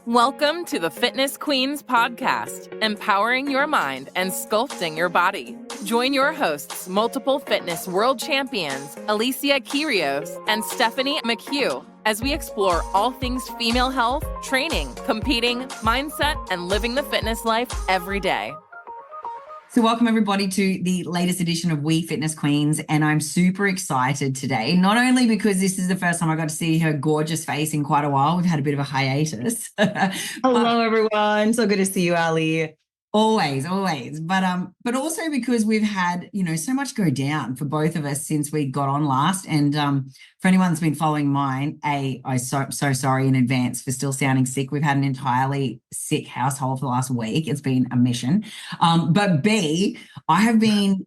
Welcome to the Fitness Queens podcast, empowering your mind and sculpting your body. Join your hosts, multiple fitness world champions, Alicia Kyrgios and Stephanie McHugh, as we explore all things female health, training, competing, mindset, and living the fitness life every day. So welcome everybody to the latest edition of We Fitness Queens, and I'm super excited today, not only because this is the first time I got to see her gorgeous face in quite a while. We've had a bit of a hiatus. Hello, everyone. So good to see you, Ali. Always. But also because we've had, so much go down for both of us since we got on last. And for anyone that's been following mine, I'm so sorry in advance for still sounding sick. We've had an entirely sick household for the last week. It's been a mission. But B, I have been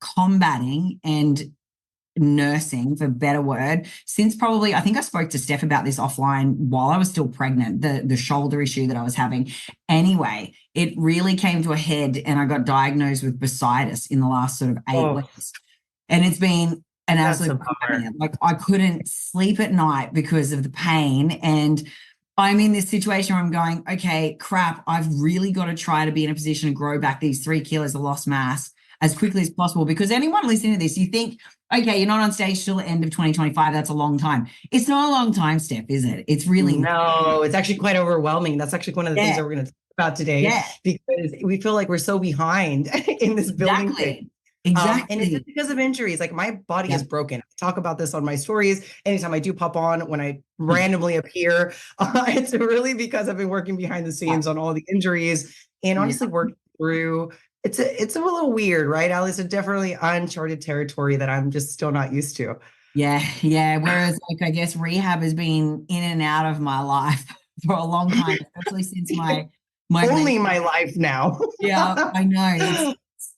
combating and nursing, for a better word, since probably, I think I spoke to Steph about this offline while I was still pregnant, the shoulder issue that I was having. Anyway, it really came to a head and I got diagnosed with bursitis in the last sort of 8 weeks. And it's been an absolute nightmare. Like, I couldn't sleep at night because of the pain. And I'm in this situation where I'm going, okay, crap, I've really got to try to be in a position to grow back these 3 kilos of lost mass as quickly as possible. Because anyone listening to this, you think, okay, you're not on stage till the end of 2025. That's a long time. It's not a long time, Steph, is it? It's really no. It's actually quite overwhelming. That's actually one of the things that we're going to talk about today, because we feel like we're so behind in this building thing. Exactly. And it's just because of injuries. Like, my body is broken. I talk about this on my stories. Anytime I do pop on, when I randomly appear, it's really because I've been working behind the scenes on all the injuries and honestly working through. It's a little weird, right, Alice? It's definitely uncharted territory that I'm just still not used to. Yeah. Whereas, I guess rehab has been in and out of my life for a long time, especially since my only my life now. Yeah, I know.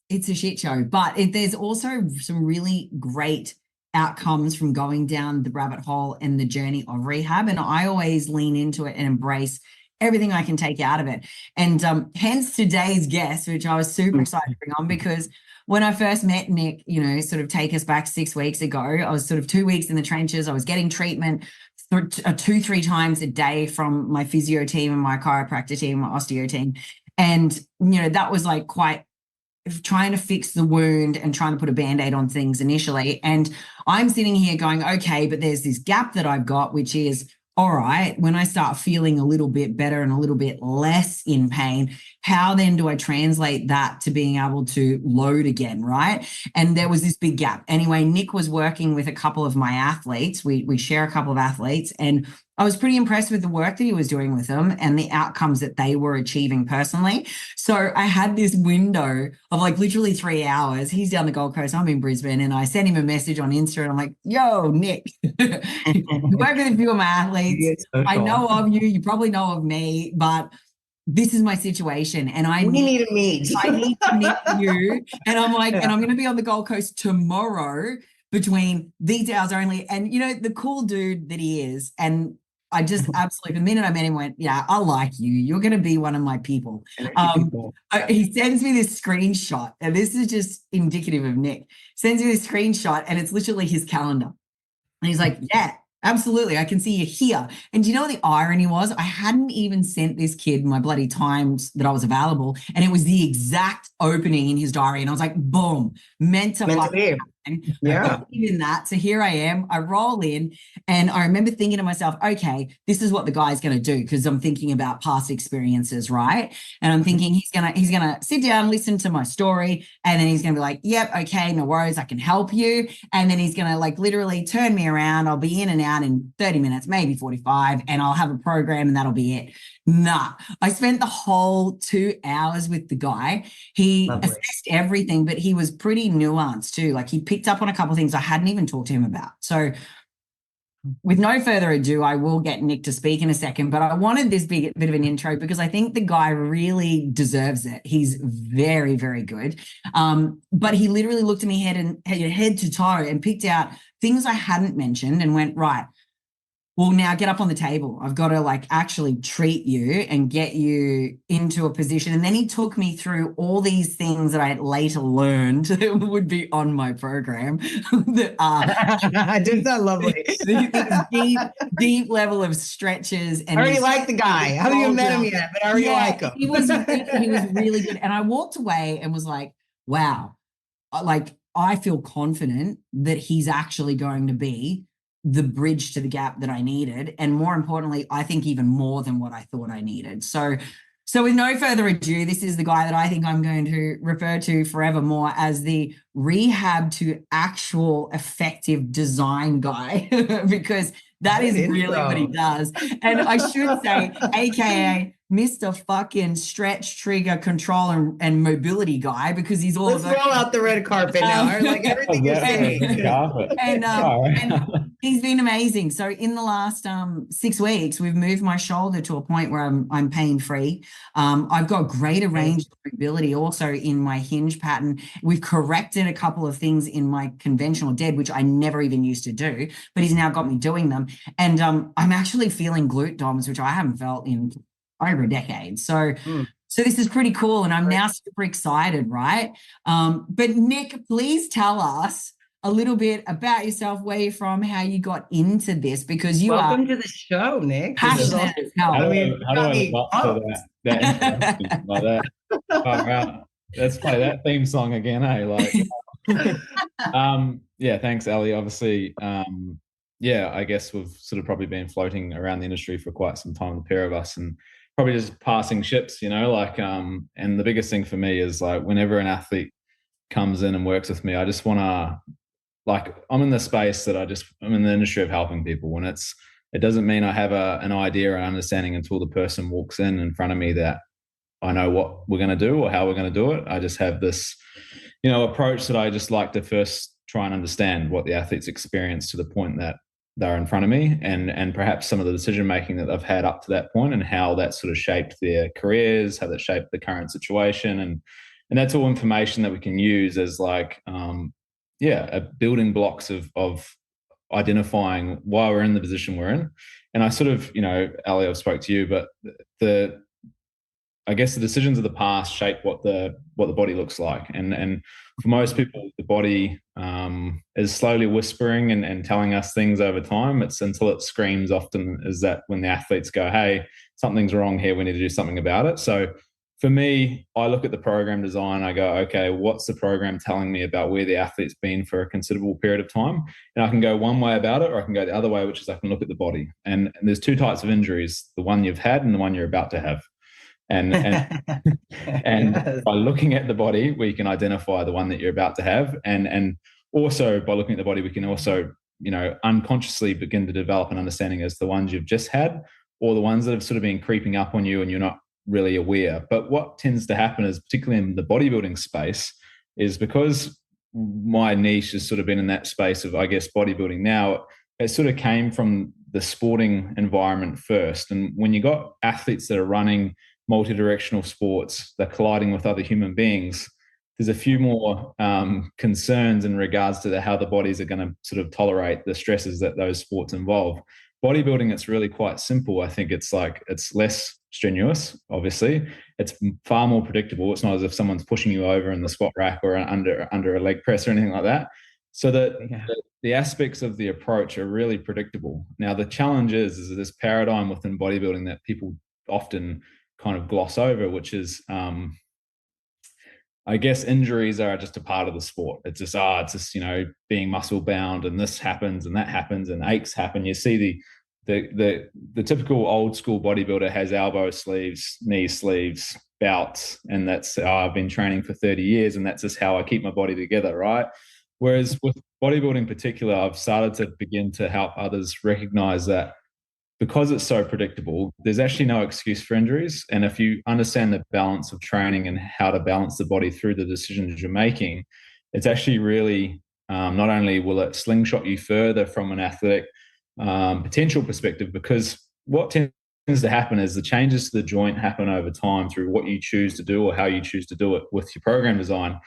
It's a shit show, but there's also some really great outcomes from going down the rabbit hole and the journey of rehab. And I always lean into it and embrace everything I can take out of it. And hence today's guest, which I was super excited to bring on, because when I first met Nick, sort of take us back 6 weeks ago, I was sort of 2 weeks in the trenches. I was getting treatment 2-3 times a day from my physio team and my chiropractor team, my osteo team. And, that was like quite trying to fix the wound and trying to put a Band-Aid on things initially. And I'm sitting here going, okay, but there's this gap that I've got, which is, all right, when I start feeling a little bit better and a little bit less in pain, how then do I translate that to being able to load again, right? And there was this big gap. Anyway, Nick was working with a couple of my athletes. We share a couple of athletes, and I was pretty impressed with the work that he was doing with them and the outcomes that they were achieving personally. So I had this window of like literally 3 hours. He's down the Gold Coast, I'm in Brisbane, and I sent him a message on Insta and I'm like, yo, Nick, work with a few of my athletes. I know of you. You probably know of me, but this is my situation. And we need to meet. I need to meet you. And I'm like, and I'm going to be on the Gold Coast tomorrow between these hours only. And, the cool dude that he is. And I just absolutely, the minute I met him, went, yeah, I like you. You're going to be one of my people. He sends me this screenshot, and this is just indicative of Nick. Sends me this screenshot, and it's literally his calendar. And he's like, yeah, absolutely, I can see you here. And do you know what the irony was? I hadn't even sent this kid my bloody times that I was available, and it was the exact opening in his diary. And I was like, boom, meant to be. Yeah. In that. So here I am, I roll in, and I remember thinking to myself, okay, this is what the guy's going to do, because I'm thinking about past experiences, right? And I'm thinking he's gonna sit down, listen to my story, and then he's gonna be like, yep, okay, no worries, I can help you. And then he's gonna like literally turn me around. I'll be in and out in 30 minutes, maybe 45, and I'll have a program and that'll be it. Nah, I spent the whole 2 hours with the guy. He assessed everything, but he was pretty nuanced too. Like, he picked up on a couple of things I hadn't even talked to him about. So with no further ado, I will get Nick to speak in a second, but I wanted this bit of an intro because I think the guy really deserves it. He's very, very good. But he literally looked at me head to toe and picked out things I hadn't mentioned and went, right, well, now get up on the table. I've got to like actually treat you and get you into a position. And then he took me through all these things that I later learned would be on my program that are Didn't that lovely? these deep level of stretches. And I already like the guy. I haven't even met him yet, but I already like him. he was really good. And I walked away and was like, wow, like I feel confident that he's actually going to be the bridge to the gap that I needed. And more importantly, I think even more than what I thought I needed. So with no further ado, this is the guy that I think I'm going to refer to forevermore as the rehab to actual effective design guy, because that is really what he does. And I should say, AKA Mr. fucking stretch, trigger, control, and mobility guy, because he's all Let's roll out the red carpet now. Like everything is and he's been amazing. So in the last 6 weeks, we've moved my shoulder to a point where I'm pain free. I've got greater range of mobility also in my hinge pattern. We've corrected a couple of things in my conventional dead, which I never even used to do, but he's now got me doing them. And I'm actually feeling glute DOMs, which I haven't felt in over a decade. So this is pretty cool. And I'm now super excited, right? But Nick, please tell us a little bit about yourself, where you're from, how you got into this, because you welcome to the show, Nick. Passionate as hell. How do I live up to that introduction like that? Oh, wow. Let's play that theme song again, eh? Like, yeah, thanks, Ali. Obviously, yeah, I guess we've sort of probably been floating around the industry for quite some time, the pair of us, and probably just passing ships, you know, like, and the biggest thing for me is like whenever an athlete comes in and works with me, I just want to, like, I'm in the space that I'm in the industry of helping people, and it doesn't mean I have an idea or understanding until the person walks in front of me that I know what we're going to do or how we're going to do it. I just have this, you know, approach that I just like to first try and understand what the athlete's experienced to the point that they're in front of me, and perhaps some of the decision making that they've had up to that point and how that sort of shaped their careers, how that shaped the current situation, and that's all information that we can use as like building blocks of identifying why we're in the position we're in. And I sort of, you know, Ali, I've spoke to you, but I guess the decisions of the past shape what the body looks like. And for most people, the body is slowly whispering and telling us things over time. It's until it screams often is that when the athletes go, hey, something's wrong here, we need to do something about it. So for me, I look at the program design, I go, okay, what's the program telling me about where the athlete's been for a considerable period of time? And I can go one way about it, or I can go the other way, which is I can look at the body. And there's two types of injuries, the one you've had and the one you're about to have. And yes. By looking at the body, we can identify the one that you're about to have. And also by looking at the body, we can also, you know, unconsciously begin to develop an understanding as the ones you've just had or the ones that have sort of been creeping up on you and you're not really aware. But what tends to happen is, particularly in the bodybuilding space, is because my niche has sort of been in that space of, I guess, bodybuilding now, it sort of came from the sporting environment first. And when you got athletes that are running multi-directional sports, they're colliding with other human beings, there's a few more concerns in regards to how the bodies are going to sort of tolerate the stresses that those sports involve. Bodybuilding, it's really quite simple. I think it's less strenuous, obviously. It's far more predictable. It's not as if someone's pushing you over in the squat rack or under a leg press or anything like that. So that the aspects of the approach are really predictable. Now, the challenge is this paradigm within bodybuilding that people often kind of gloss over, which is, I guess, injuries are just a part of the sport. It's just, you know, being muscle bound and this happens and that happens and aches happen. You see the typical old school bodybuilder has elbow sleeves, knee sleeves, bouts, and that's I've been training for 30 years and that's just how I keep my body together, right? Whereas with bodybuilding in particular, I've started to begin to help others recognize that because it's so predictable, there's actually no excuse for injuries. And if you understand the balance of training and how to balance the body through the decisions you're making, it's actually really, not only will it slingshot you further from an athletic potential perspective, because what tends to happen is the changes to the joint happen over time through what you choose to do or how you choose to do it with your program design.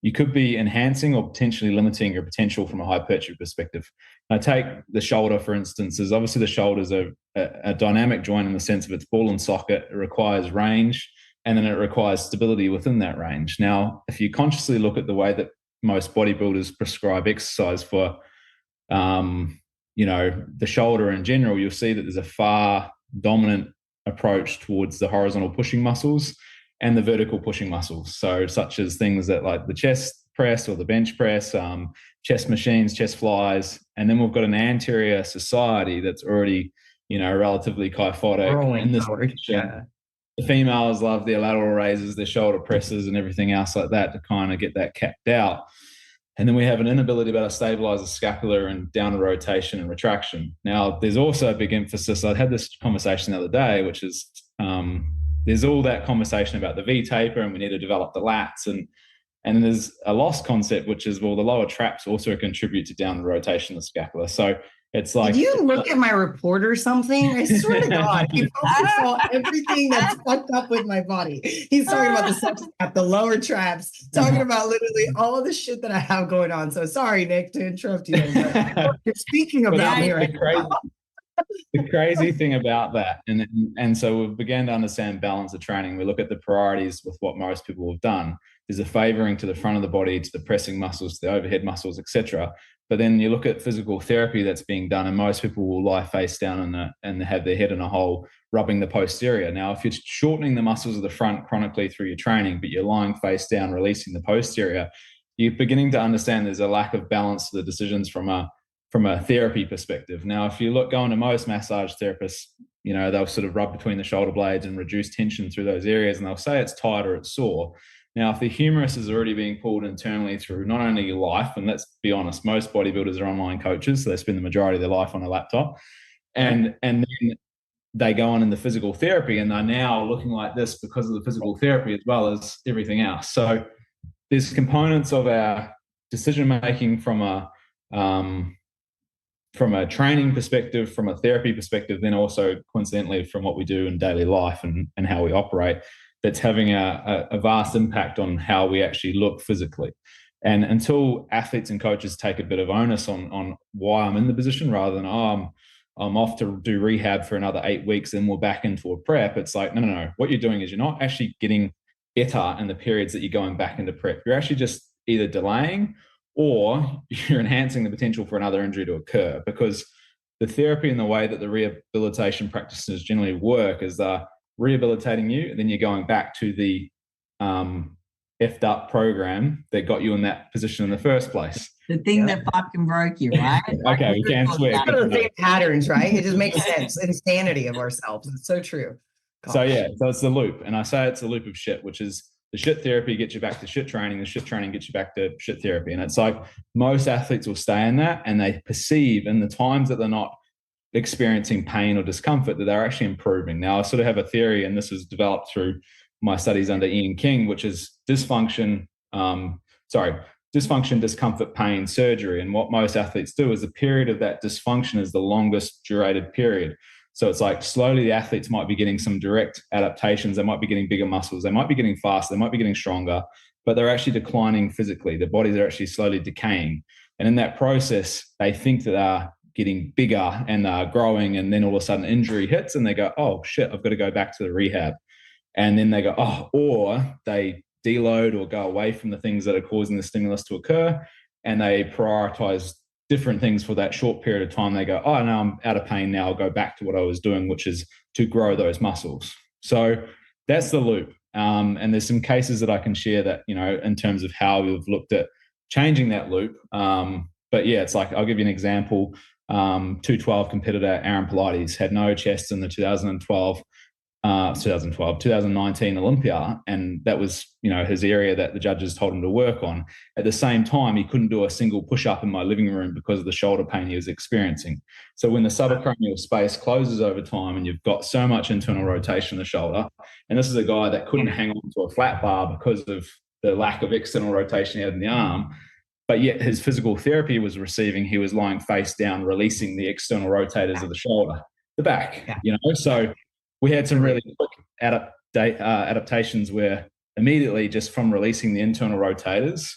you could be enhancing or potentially limiting your potential from a hypertrophy perspective. Now, take the shoulder, for instance. Is obviously the shoulder is a dynamic joint in the sense of its ball and socket. It requires range, and then it requires stability within that range. Now, if you consciously look at the way that most bodybuilders prescribe exercise for, the shoulder in general, you'll see that there's a far dominant approach towards the horizontal pushing muscles and the vertical pushing muscles. So such as things that like the chest press or the bench press, chest machines, chest flies. And then we've got an anterior society that's already, relatively kyphotic in this position. Yeah. The females love their lateral raises, their shoulder presses and everything else like that to kind of get that capped out. And then we have an inability to be able to stabilize the scapula and downward rotation and retraction. Now, there's also a big emphasis. I had this conversation the other day, which is there's all that conversation about the V-taper and we need to develop the lats. And then there's a lost concept, which is, well, the lower traps also contribute to downward rotation of the scapula. So it's like... Did you look at my report or something? I swear to God, he saw everything that's fucked up with my body. He's talking about the substrap, the lower traps, talking about literally all of the shit that I have going on. So sorry, Nick, to interrupt you. You're speaking about me right now. The crazy thing about that, and so we began to understand balance of training. We look at the priorities with what most people have done. There's a favoring to the front of the body, to the pressing muscles, to the overhead muscles, etc. But then you look at physical therapy that's being done, and most people will lie face down and have their head in a hole, rubbing the posterior. Now, if you're shortening the muscles of the front chronically through your training, but you're lying face down, releasing the posterior, you're beginning to understand there's a lack of balance to the decisions from a therapy perspective. Now, if you go into most massage therapists, they'll sort of rub between the shoulder blades and reduce tension through those areas, and they'll say it's tight or it's sore. Now, if the humerus is already being pulled internally through not only your life, and let's be honest, most bodybuilders are online coaches, so they spend the majority of their life on a laptop, and then they go on in the physical therapy, and they're now looking like this because of the physical therapy as well as everything else. So there's components of our decision making from a training perspective, from a therapy perspective, then also coincidentally from what we do in daily life and how we operate, that's having a vast impact on how we actually look physically. And until athletes and coaches take a bit of onus on why I'm in the position, rather than, I'm off to do rehab for another 8 weeks, then we're back into a prep. It's like, no. What you're doing is you're not actually getting better in the periods that you're going back into prep. You're actually just either delaying or you're enhancing the potential for another injury to occur, because the therapy and the way that the rehabilitation practices generally work is they're rehabilitating you, and then you're going back to the effed up program that got you in that position in the first place. The thing that fucking broke you, right? Okay, we can't swear. The same patterns, right? It just makes sense. Insanity of ourselves. It's so true. Gosh. So it's the loop. And I say it's a loop of shit, which is the shit therapy gets you back to shit training. The shit training gets you back to shit therapy. And it's like most athletes will stay in that, and they perceive in the times that they're not experiencing pain or discomfort that they're actually improving. Now, I sort of have a theory, and this was developed through my studies under Ian King, which is disfunction, discomfort, pain, surgery. And what most athletes do is the period of that dysfunction is the longest durated period. So it's like slowly the athletes might be getting some direct adaptations. They might be getting bigger muscles. They might be getting faster. They might be getting stronger, but they're actually declining physically. Their bodies are actually slowly decaying. And in that process, they think that they're getting bigger and they're growing. And then all of a sudden injury hits and they go, oh shit, I've got to go back to the rehab. And then they go, or they deload or go away from the things that are causing the stimulus to occur. And they prioritize different things for that short period of time. They go, oh, no, I'm out of pain now. I'll go back to what I was doing, which is to grow those muscles. So that's the loop. And there's some cases that I can share that, in terms of how we've looked at changing that loop. But yeah, it's like, I'll give you an example. 212 competitor Aaron Pilates had no chest in the 2019 Olympia. And that was, his area that the judges told him to work on. At the same time, he couldn't do a single push-up in my living room because of the shoulder pain he was experiencing. So when the subacromial space closes over time and you've got so much internal rotation in the shoulder, and this is a guy that couldn't hang on to a flat bar because of the lack of external rotation he had in the arm, but yet his physical therapy was receiving, he was lying face down, releasing the external rotators of the shoulder, the back, So we had some really quick adaptations where immediately just from releasing the internal rotators,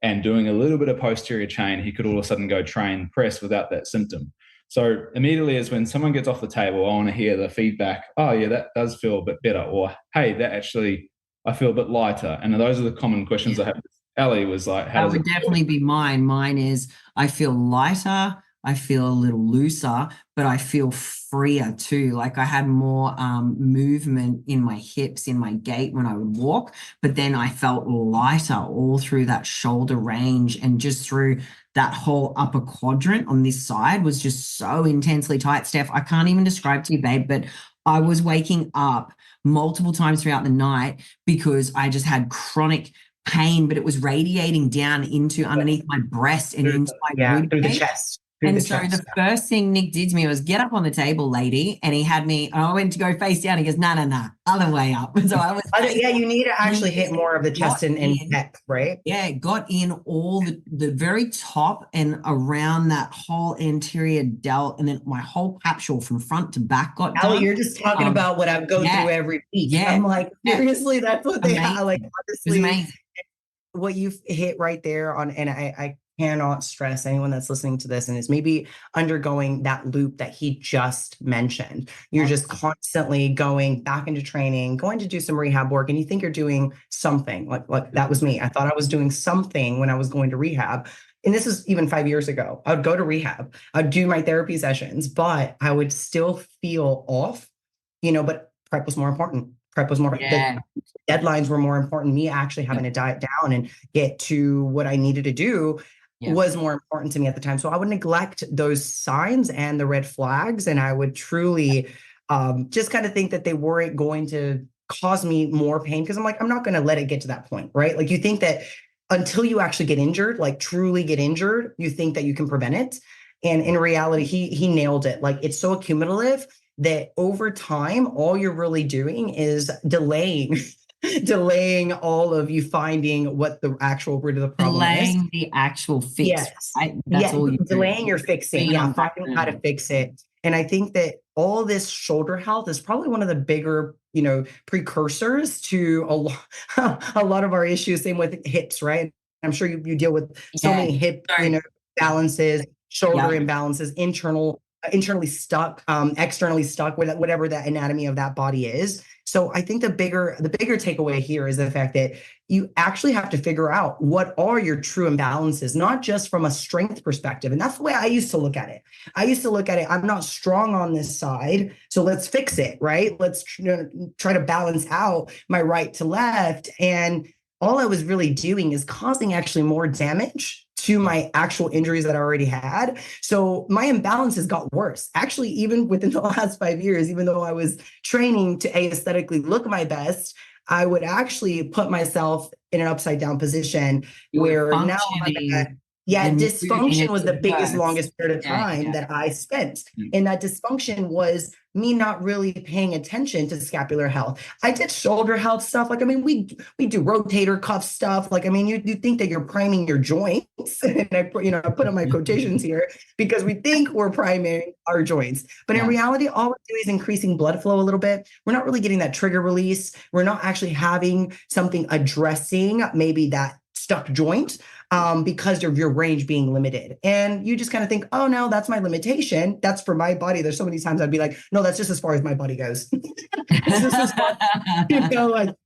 and doing a little bit of posterior chain, he could all of a sudden go train press without that symptom. So immediately is when someone gets off the table, I want to hear the feedback. Oh yeah, that does feel a bit better. Or, hey, that actually, I feel a bit lighter. And those are the common questions I have. Ali was like, how does that would definitely be mine. Mine is, I feel lighter, I feel a little looser, but I feel freer too. Like I had more movement in my hips, in my gait when I would walk, but then I felt lighter all through that shoulder range, and just through that whole upper quadrant on this side was just so intensely tight. Steph, I can't even describe to you, babe, but I was waking up multiple times throughout the night because I just had chronic pain, but it was radiating down into underneath my breast and into my rib through the cage. chest. And so the first thing Nick did to me was get up on the table, lady, and he had me, and I went to go face down. He goes, no, other way up. And so I was you need to actually hit more of the chest and neck, right? Yeah, it got in all the very top and around that whole anterior delt, and then my whole capsule from front to back got done. Ali, you're just talking about what I go through every week. Yeah. I'm like, seriously, that's what they have. Like, honestly, what you've hit right there on, and I cannot stress anyone that's listening to this and is maybe undergoing that loop that he just mentioned. You're just constantly going back into training, going to do some rehab work, and you think you're doing something. Like that was me. I thought I was doing something when I was going to rehab. And this is even 5 years ago. I would go to rehab, I'd do my therapy sessions, but I would still feel off, but prep was more important. Prep was more, the deadlines were more important. Me actually having to diet down and get to what I needed to do was more important to me at the time. So I would neglect those signs and the red flags. And I would truly just kind of think that they weren't going to cause me more pain, because I'm like, I'm not going to let it get to that point, right? Like, you think that until you actually get injured, like truly get injured, you think that you can prevent it. And in reality, he nailed it. Like, it's so accumulative that over time, all you're really doing is delaying all of you finding what the actual root of the problem is. Delaying the actual fix. Yes. Right? That's all you're delaying your fixing. Finding how to fix it. And I think that all this shoulder health is probably one of the bigger, precursors to a lot of our issues. Same with hips, right? I'm sure you deal with so many hip, balances, shoulder imbalances, internally stuck, externally stuck, whatever that anatomy of that body is. So I think the bigger takeaway here is the fact that you actually have to figure out what are your true imbalances, not just from a strength perspective. And that's the way I used to look at it. I'm not strong on this side, so let's fix it, right? Let's try to balance out my right to left. And all I was really doing is causing actually more damage to my actual injuries that I already had. So my imbalances got worse. Actually, even within the last 5 years, even though I was training to aesthetically look my best, I would actually put myself in an upside down position where now dysfunction was the biggest, longest period of time that I spent. And that dysfunction was me not really paying attention to scapular health. I did shoulder health stuff. Like, we do rotator cuff stuff. Like, you think that you're priming your joints. And I put on my quotations here because we think we're priming our joints. But in reality, all we're doing is increasing blood flow a little bit. We're not really getting that trigger release. We're not actually having something addressing maybe that stuck joint. Because of your range being limited. And you just kind of think, oh no, that's my limitation. That's for my body. There's so many times I'd be like, no, that's just as far as my body goes.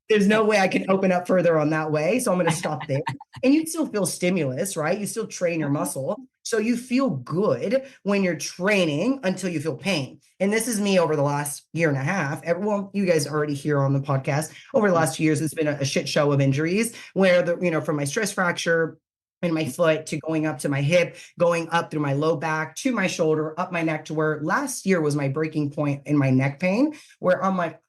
There's no way I can open up further on that way. So I'm going to stop there. And you still feel stimulus, right? You still train your muscle. So you feel good when you're training until you feel pain. And this is me over the last year and a half. Well, you guys already hear on the podcast. Over the last 2 years, it's been a shit show of injuries where from my stress fracture in my foot to going up to my hip, going up through my low back to my shoulder, up my neck, to where last year was my breaking point in my neck pain, where I'm like,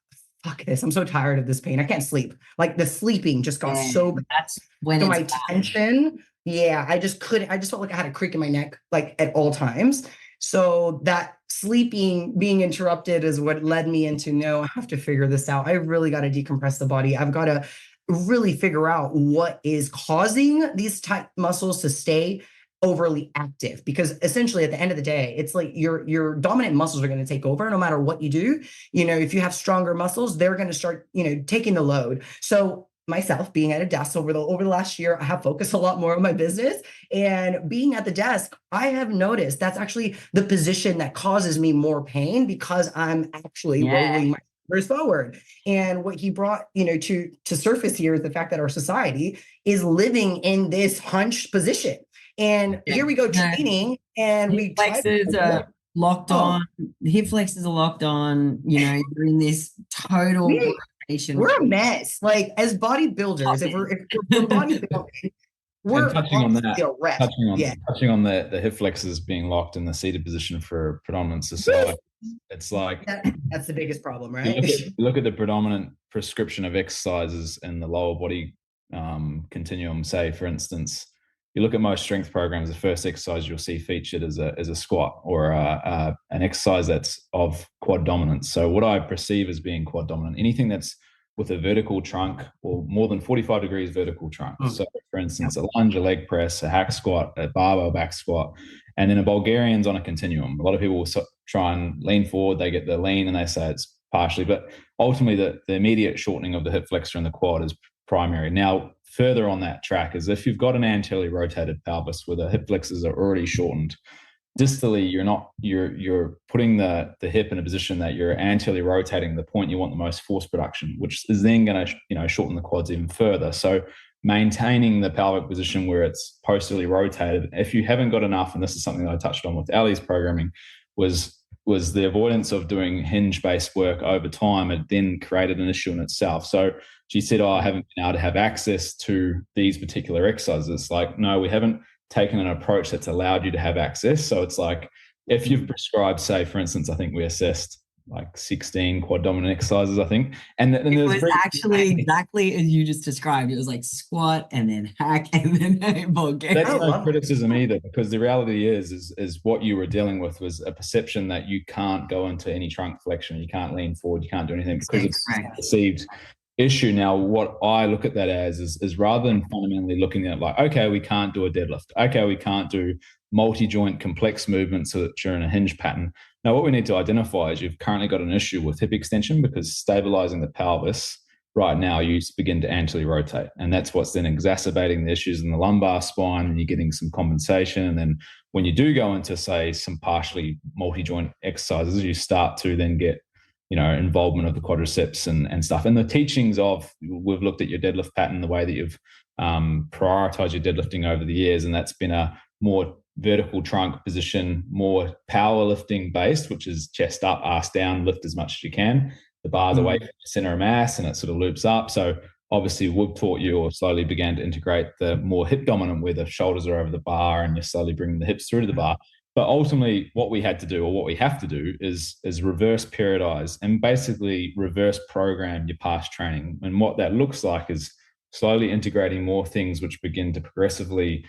fuck this. I'm so tired of this pain. I can't sleep. Like, the sleeping just got so bad. That's when so my tension. Yeah. I just felt like I had a creak in my neck, like at all times. So that sleeping being interrupted is what led me into, no, I have to figure this out. I really got to decompress the body. I've got to really figure out what is causing these tight muscles to stay overly active, because essentially at the end of the day, it's like your dominant muscles are going to take over no matter what you do. If you have stronger muscles, they're going to start, taking the load. So myself being at a desk over the last year, I have focused a lot more on my business, and being at the desk, I have noticed that's actually the position that causes me more pain because I'm actually rolling my shoulders forward. And what he brought, to surface here is the fact that our society is living in this hunched position. And here we go training, and we flexes are locked on. The hip flexors are locked on. You're in this total rotation. We're a mess. Like, as bodybuilders, if we're bodybuilding, we're touching on that. Touching on the hip flexors being locked in the seated position for predominant society. It's like that's the biggest problem, right? Look at the predominant prescription of exercises in the lower body continuum. Say, for instance, you look at most strength programs, the first exercise you'll see featured as a squat or an exercise that's of quad dominance. So what I perceive as being quad dominant, anything that's with a vertical trunk or more than 45 degrees vertical trunk. So for instance, a lunge, a leg press, a hack squat, a barbell back squat, and then a Bulgarian's on a continuum. A lot of people will try and lean forward, they get the lean and they say it's partially, but ultimately the immediate shortening of the hip flexor and the quad is primary. Now, further on that track is if you've got an anteriorly rotated pelvis where the hip flexors are already shortened, distally you're putting the hip in a position that you're anteriorly rotating the point you want the most force production, which is then going to shorten the quads even further. So maintaining the pelvic position where it's posteriorly rotated, if you haven't got enough, and this is something that I touched on with Ali's programming, was the avoidance of doing hinge-based work over time. It then created an issue in itself. So she said, I haven't been able to have access to these particular exercises. It's like, no, we haven't taken an approach that's allowed you to have access. So it's like, if you've prescribed, say, for instance, I think we assessed like 16 quad dominant exercises, I think. And it was actually exactly as you just described. It was like squat and then hack and then Bulgarian. That's no criticism either, because the reality is what you were dealing with was a perception that you can't go into any trunk flexion, you can't lean forward, you can't do anything because it's a perceived issue. Now, what I look at that as is rather than fundamentally looking at like, okay, we can't do a deadlift. Okay, we can't do multi-joint complex movements so that you're in a hinge pattern. Now, what we need to identify is you've currently got an issue with hip extension, because stabilizing the pelvis right now, you begin to anteriorly rotate. And that's what's then exacerbating the issues in the lumbar spine, and you're getting some compensation. And then when you do go into, say, some partially multi-joint exercises, you start to then get, involvement of the quadriceps and stuff. And the teachings of, we've looked at your deadlift pattern, the way that you've prioritized your deadlifting over the years, and that's been a more vertical trunk position, more powerlifting based, which is chest up, ass down, lift as much as you can. The bar's away from the center of mass and it sort of loops up. So obviously we've taught you, or slowly began to integrate, the more hip dominant where the shoulders are over the bar and you're slowly bringing the hips through to the bar. But ultimately what we had to do, or what we have to do, is reverse periodize and basically reverse program your past training. And what that looks like is slowly integrating more things which begin to progressively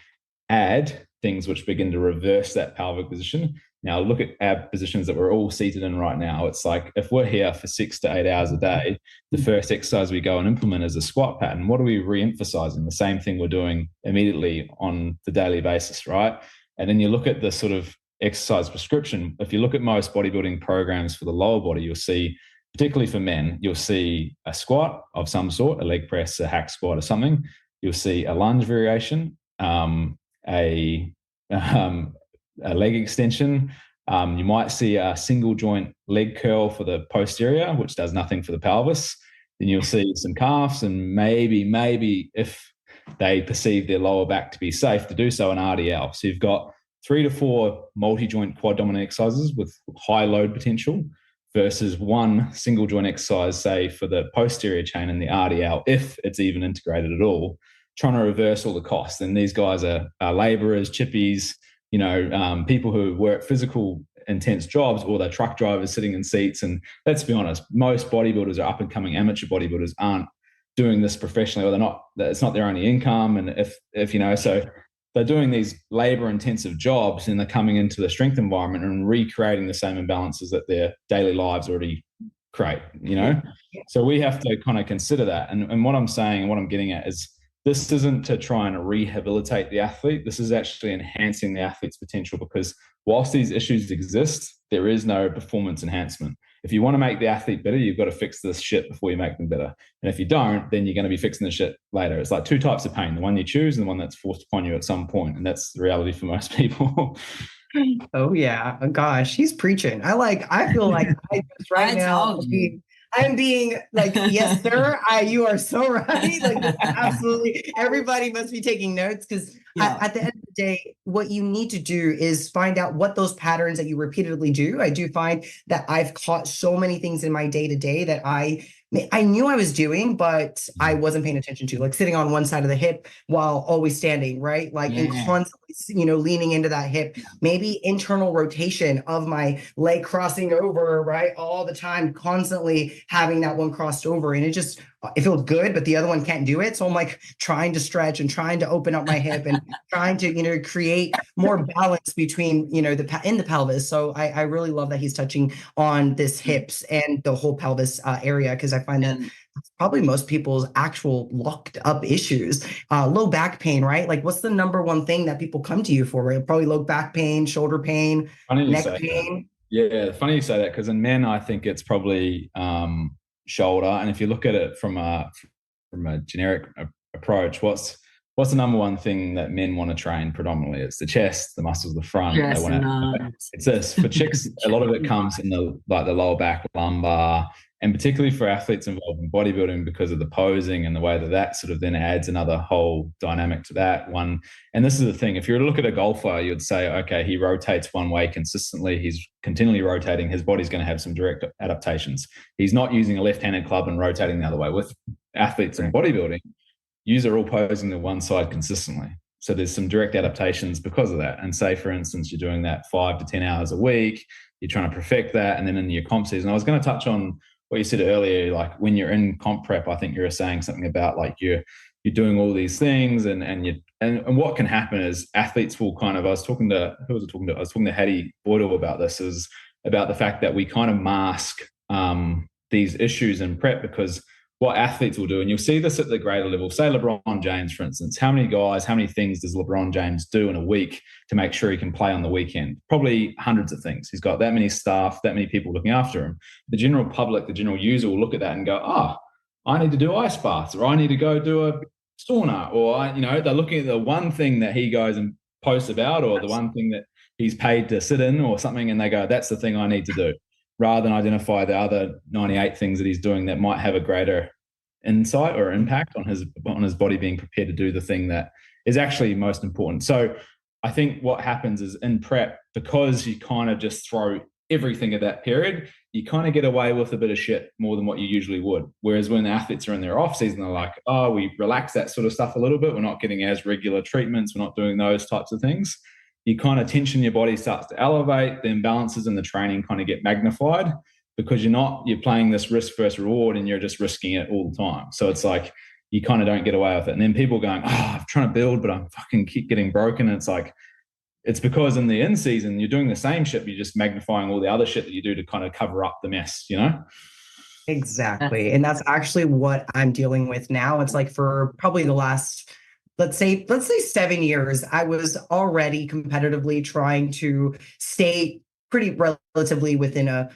add things which begin to reverse that pelvic position. Now, look at our positions that we're all seated in right now. It's like, if we're here for 6 to 8 hours a day, the first exercise we go and implement is a squat pattern. What are we re-emphasizing? The same thing we're doing immediately on the daily basis, right? And then you look at the sort of exercise prescription. If you look at most bodybuilding programs for the lower body, you'll see, particularly for men, you'll see a squat of some sort, a leg press, a hack squat or something. You'll see a lunge variation, a leg extension. You might see a single joint leg curl for the posterior, which does nothing for the pelvis. Then you'll see some calves, and maybe if they perceive their lower back to be safe, to do so an RDL. So you've got 3 to 4 multi-joint quad dominant exercises with high load potential versus one single joint exercise, say for the posterior chain and the RDL, if it's even integrated at all, trying to reverse all the costs. And these guys are laborers, chippies, people who work physical intense jobs, or they're truck drivers sitting in seats. And let's be honest, most bodybuilders are up and coming amateur bodybuilders, aren't doing this professionally, or it's not their only income. And if so they're doing these labor intensive jobs, and they're coming into the strength environment and recreating the same imbalances that their daily lives already create, So we have to kind of consider that. And what I'm saying and what I'm getting at is, this isn't to try and rehabilitate the athlete. This is actually enhancing the athlete's potential, because whilst these issues exist, there is no performance enhancement. if you want to make the athlete better, you've got to fix this shit before you make them better. And if you don't, then you're going to be fixing the shit later. It's like two types of pain, the one you choose and the one that's forced upon you at some point. And that's the reality for most people. Oh yeah. Oh, gosh, he's preaching. I feel like I just right now I'm being like, yes, sir. You are so right. Like, absolutely. Everybody must be taking notes because at the end of the day, what you need to do is find out what those patterns that you repeatedly do. I do find that I've caught so many things in my day to day that I knew I was doing, but I wasn't paying attention to, like sitting on one side of the hip while always standing, right? Like, and constantly, leaning into that hip, maybe internal rotation of my leg crossing over, right? All the time, constantly having that one crossed over. And it feels good, but the other one can't do it. So I'm like trying to stretch and trying to open up my hip and trying to, create more balance between, in the pelvis. So I really love that he's touching on this hips and the whole pelvis area, because I find that that's probably most people's actual locked up issues. Low back pain, right? Like, what's the number one thing that people come to you for, right? Probably low back pain, shoulder pain, neck pain. Yeah, funny you say that, because in men, I think it's probably shoulder. And if you look at it from a generic approach, what's the number one thing that men want to train predominantly? It's the chest, the muscles of the front. It's this. For chicks, a lot of it comes in the lower back, lumbar, and particularly for athletes involved in bodybuilding, because of the posing and the way that sort of then adds another whole dynamic to that one. And this is the thing, if you were to look at a golfer, you'd say, okay, he rotates one way consistently. He's continually rotating. His body's going to have some direct adaptations. He's not using a left-handed club and rotating the other way. With athletes in bodybuilding, yous are all posing to one side consistently. So there's some direct adaptations because of that. And say, for instance, you're doing that 5 to 10 hours a week, you're trying to perfect that. And then in your comp season, I was going to touch on what you said earlier, like when you're in comp prep, I think you were saying something about like you're doing all these things and what can happen is athletes will kind of, I was talking to Hattie Boydell about this, is about the fact that we kind of mask these issues in prep, because what athletes will do, and you'll see this at the greater level, say LeBron James, for instance, how many things does LeBron James do in a week to make sure he can play on the weekend? Probably hundreds of things. He's got that many staff, that many people looking after him. The general public, the general user will look at that and go, I need to do ice baths, or I need to go do a sauna, or, they're looking at the one thing that he goes and posts about, or the one thing that he's paid to sit in or something, and they go, that's the thing I need to do, rather than identify the other 98 things that he's doing that might have a greater insight or impact on his body being prepared to do the thing that is actually most important. So I think what happens is in prep, because you kind of just throw everything at that period, you kind of get away with a bit of shit more than what you usually would. Whereas when athletes are in their off season, they're like, we relax that sort of stuff a little bit. We're not getting as regular treatments. We're not doing those types of things. You kind of tension your body starts to elevate, the imbalances in the training kind of get magnified, because you're playing this risk versus reward and you're just risking it all the time. So it's like, you kind of don't get away with it. And then people going, I'm trying to build, but I'm fucking keep getting broken. And it's like, it's because in the in season, you're doing the same shit, but you're just magnifying all the other shit that you do to kind of cover up the mess, Exactly. And that's actually what I'm dealing with now. It's like for probably the last, let's say 7 years, I was already competitively trying to stay pretty relatively within a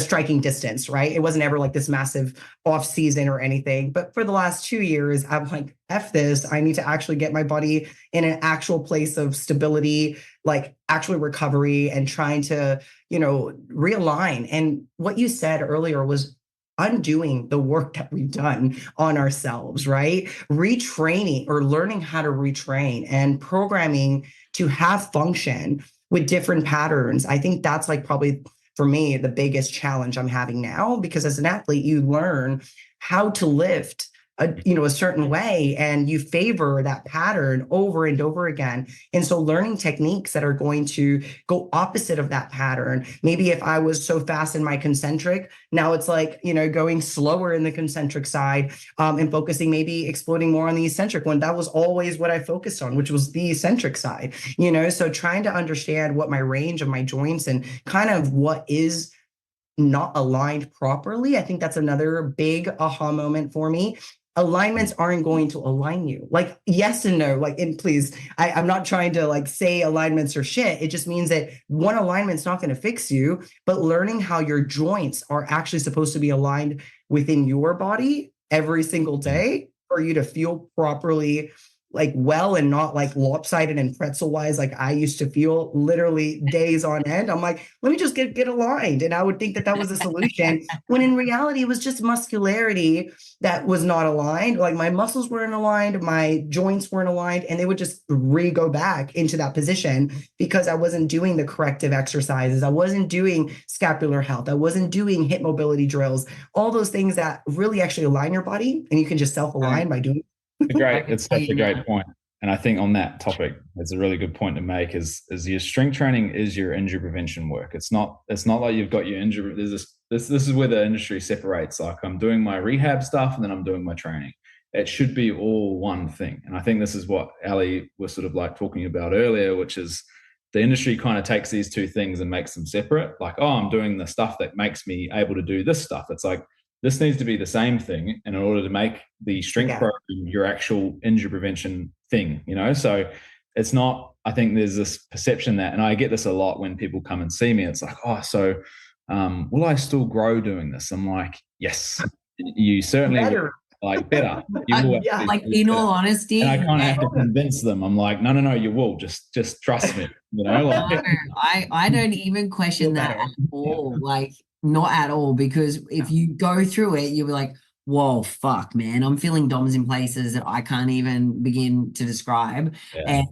striking distance, right? It wasn't ever like this massive off season or anything. But for the last 2 years, I'm like, F this. I need to actually get my body in an actual place of stability, like actual recovery, and trying to, realign. And what you said earlier was undoing the work that we've done on ourselves, right? Retraining or learning how to retrain and programming to have function with different patterns. I think that's like probably for me, the biggest challenge I'm having now, because as an athlete, you learn how to lift a certain way, and you favor that pattern over and over again. And so learning techniques that are going to go opposite of that pattern. Maybe if I was so fast in my concentric, now it's like, going slower in the concentric side, and focusing, maybe exploding more on the eccentric one. That was always what I focused on, which was the eccentric side, so trying to understand what my range of my joints and kind of what is not aligned properly. I think that's another big aha moment for me. alignments aren't going to align you. Like, yes and no, like, and please, I'm not trying to like say alignments are shit. It just means that one alignment's not going to fix you, but learning how your joints are actually supposed to be aligned within your body every single day for you to feel properly, like well, and not like lopsided and pretzel wise like I used to feel literally days on end. I'm like, let me just get aligned, and I would think that that was a solution when in reality it was just muscularity that was not aligned. Like my muscles weren't aligned, my joints weren't aligned, and they would just go back into that position because I wasn't doing the corrective exercises, I wasn't doing scapular health, I wasn't doing hip mobility drills, all those things that really actually align your body, and you can just self-align by doing. It's such a great point. And I think on that topic, it's a really good point to make is your strength training is your injury prevention work. It's not like you've got your injury. There's this is where the industry separates. Like I'm doing my rehab stuff and then I'm doing my training. It should be all one thing. And I think this is what Ali was sort of like talking about earlier, which is the industry kind of takes these two things and makes them separate. Like, oh, I'm doing the stuff that makes me able to do this stuff. It's like, this needs to be the same thing in order to make the strength program your actual injury prevention thing, you know? So it's not, I think there's this perception that, and I get this a lot when people come and see me, it's like, oh, so will I still grow doing this? I'm like, yes, you certainly will. Like better. You will like in all honesty. And I kind of have to convince them. I'm like, no, you will. Just trust me. You know, like, I don't even question that at all. Like, not at all, because if you go through it, you'll be like, whoa, fuck, man, I'm feeling DOMs in places that I can't even begin to describe. And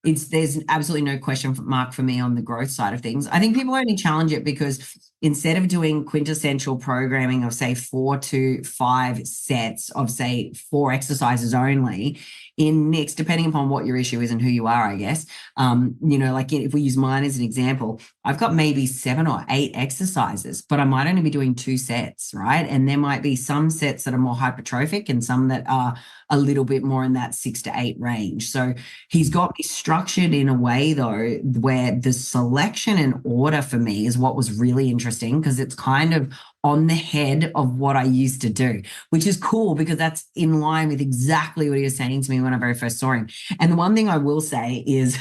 there's absolutely no question mark for me on the growth side of things. I think people only challenge it because instead of doing quintessential programming of say 4 to 5 sets of say 4 exercises only, in mix, depending upon what your issue is and who you are, I guess, you know, like if we use mine as an example, I've got maybe 7 or 8 exercises, but I might only be doing 2 sets, right? And there might be some sets that are more hypertrophic and some that are a little bit more in that 6 to 8 range. So he's got me structured in a way though, where the selection and order for me is what was really interesting, because it's kind of on the head of what I used to do, which is cool because that's in line with exactly what he was saying to me when I very first saw him. And the one thing I will say is,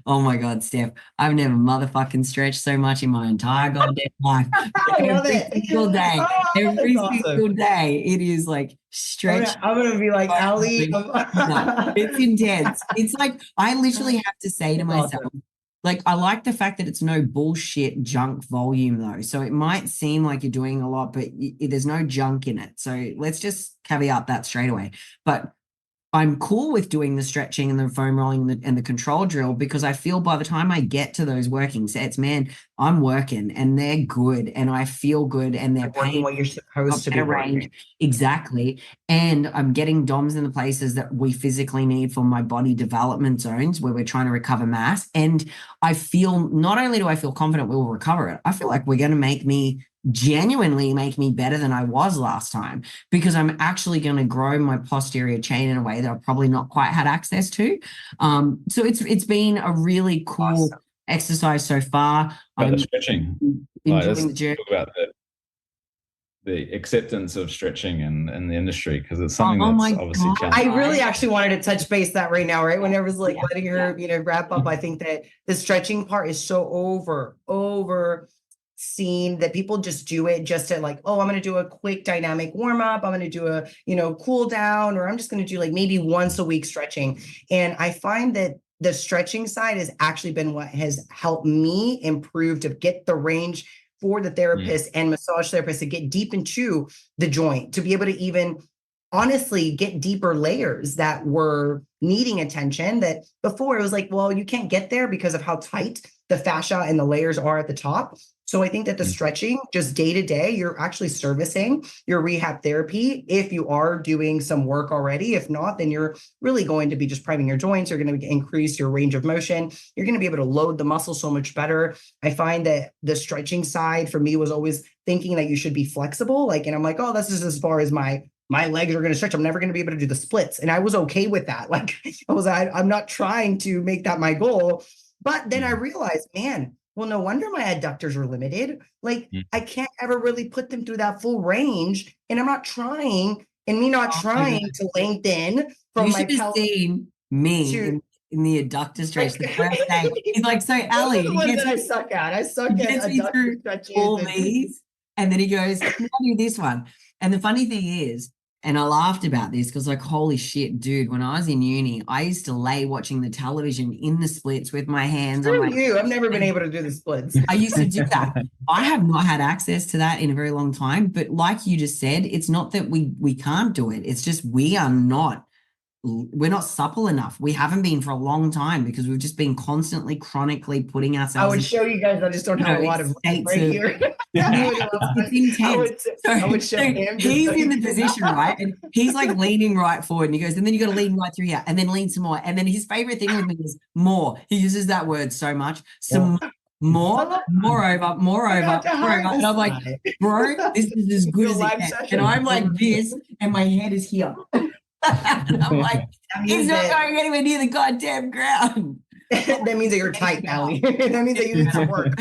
oh my God, Steph, I've never motherfucking stretched so much in my entire goddamn life. Every single day, every single day, it is like stretch. I'm gonna be like, Ali. It's intense. It's like I literally have to say to myself, like, I like the fact that it's no bullshit junk volume though. So it might seem like you're doing a lot, but there's no junk in it. So let's just caveat that straight away. But I'm cool with doing the stretching and the foam rolling and the control drill, because I feel by the time I get to those working sets, man, I'm working and they're good and I feel good and they're working what you're supposed to be working. Exactly. And I'm getting DOMs in the places that we physically need for my body development zones where we're trying to recover mass. And I feel, not only do I feel confident we will recover it, I feel like we're going to genuinely make me better than I was last time, because I'm actually going to grow my posterior chain in a way that I've probably not quite had access to. So it's been a really cool exercise so far. About the stretching, enjoying the journey. Talk about the acceptance of stretching in the industry, because it's something that's obviously challenging. I really actually wanted to touch base that right now, right? Whenever it's like letting her, wrap up, I think that the stretching part is so over seen that people just do it just to like, oh, I'm going to do a quick dynamic warm up. I'm going to do a, cool down, or I'm just going to do like maybe once a week stretching. And I find that the stretching side has actually been what has helped me improve to get the range for the therapist and massage therapist to get deep into the joint, to be able to even honestly get deeper layers that were needing attention, that before it was like, well, you can't get there because of how tight the fascia and the layers are at the top. So I think that the stretching, just day to day, you're actually servicing your rehab therapy if you are doing some work already. If not, then you're really going to be just priming your joints. You're going to increase your range of motion. You're going to be able to load the muscle so much better. I find that the stretching side for me was always thinking that you should be flexible. And I'm like, oh, this is as far as my legs are going to stretch. I'm never going to be able to do the splits. And I was okay with that. I'm not trying to make that my goal. But then I realized, man, well, no wonder my adductors are limited. I can't ever really put them through that full range, and I'm not trying. and me not Oh, trying to lengthen from you my should have pelvis seen me to in the adductor stretch the first day. He's like, so Those Ali, are the ones that I suck at. I suck he at gets me adductor through stretches all and these, and then he goes, "Now do this one." And the funny thing is, and I laughed about this because, like, holy shit, dude, when I was in uni, I used to lay watching the television in the splits with my hands on screw my. you. I've never been able to do the splits. I used to do that. I have not had access to that in a very long time. But like you just said, it's not that we can't do it. It's just we're not supple enough. We haven't been for a long time because we've just been constantly, chronically putting I ourselves. would show you guys. I just don't have a lot of states right of- here. It's intense. I would show him. He's in the position, right? And he's like leaning right forward, and he goes, and then you got to lean right through here, and then lean some more. And then his favorite thing with me is more. He uses that word so much. Moreover. And I'm like, bro, this is as good as it gets. And I'm like this, and my head is here. And I'm like, it's not going anywhere near the goddamn ground. That means that you're tight, Ali. That means that you need some work.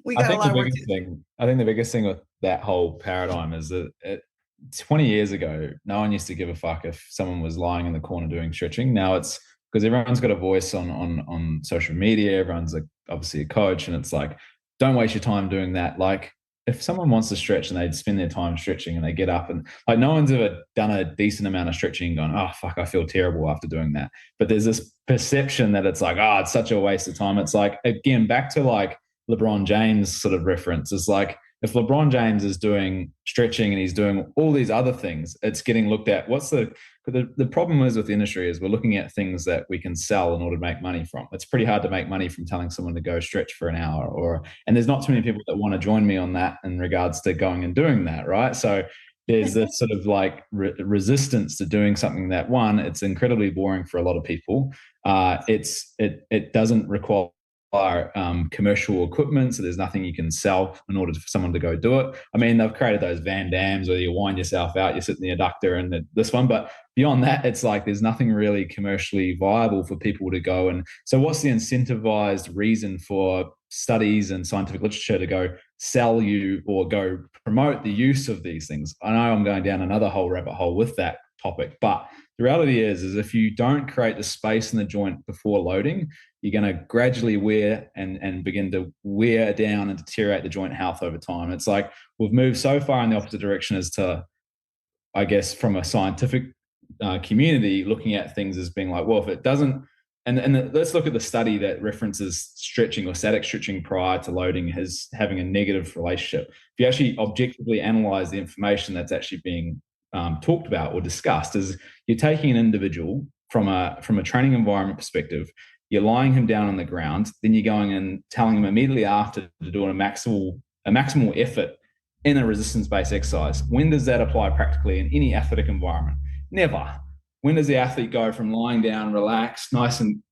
We got a lot of work to do. I think the biggest thing with that whole paradigm is that 20 years ago, no one used to give a fuck if someone was lying in the corner doing stretching. Now it's because everyone's got a voice on social media. Everyone's obviously a coach, and it's like, don't waste your time doing that. Like, if someone wants to stretch and they spend their time stretching and they get up and like no one's ever done a decent amount of stretching and gone, oh, fuck, I feel terrible after doing that. But there's this perception that it's like, oh, it's such a waste of time. It's like, again, back to like LeBron James sort of reference is like, if LeBron James is doing stretching and he's doing all these other things, it's getting looked at. The problem is with the industry is we're looking at things that we can sell in order to make money from. It's pretty hard to make money from telling someone to go stretch for an hour and there's not too many people that want to join me on that in regards to going and doing that, right? So there's this sort of like resistance to doing something that, one, it's incredibly boring for a lot of people. It doesn't require commercial equipment, so there's nothing you can sell in order for someone to go do it. I mean, they've created those Van Dams where you wind yourself out, you sit in the adductor and this one, but beyond that, it's like there's nothing really commercially viable for people to go. And so what's the incentivized reason for studies and scientific literature to go sell you or go promote the use of these things? I know I'm going down another whole rabbit hole with that topic, but the reality is if you don't create the space in the joint before loading, you're going to gradually wear and begin to wear down and deteriorate the joint health over time. It's like we've moved so far in the opposite direction as to, I guess, from a scientific community, looking at things as being like, well, if it doesn't, and let's look at the study that references stretching or static stretching prior to loading as having a negative relationship. If you actually objectively analyze the information that's actually being talked about or discussed, is you're taking an individual from a training environment perspective, you're lying him down on the ground, then you're going and telling him immediately after to do a maximal effort in a resistance-based exercise. When does that apply practically in any athletic environment? Never. When does the athlete go from lying down, relaxed, nice and,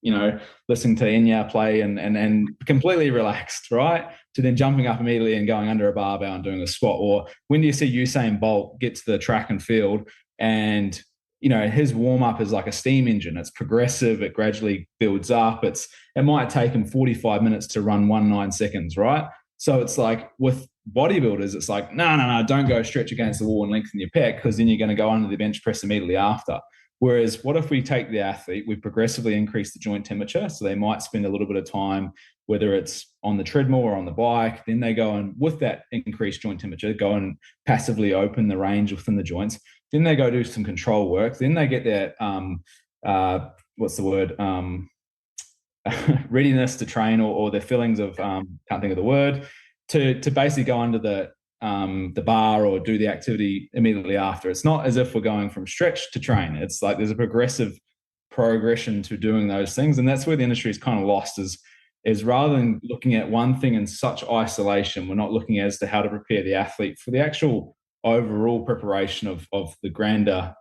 listening to Enya play and completely relaxed, right, to then jumping up immediately and going under a barbell and doing a squat? Or when do you see Usain Bolt get to the track and field and his warm-up is like a steam engine. It's progressive. It gradually builds up. It might take him 45 minutes to run 9 seconds, right? So it's like with bodybuilders, it's like, no, don't go stretch against the wall and lengthen your pec because then you're going to go under the bench press immediately after. Whereas what if we take the athlete, we progressively increase the joint temperature, so they might spend a little bit of time, whether it's on the treadmill or on the bike, then they go and with that increased joint temperature, go and passively open the range within the joints. Then they go do some control work. Then they get their, readiness to train or their feelings of, can't think of the word, to basically go under the bar or do the activity immediately after. It's not as if we're going from stretch to train. It's like there's a progression to doing those things. And that's where the industry is kind of lost is rather than looking at one thing in such isolation, we're not looking as to how to prepare the athlete for the actual overall preparation of the grander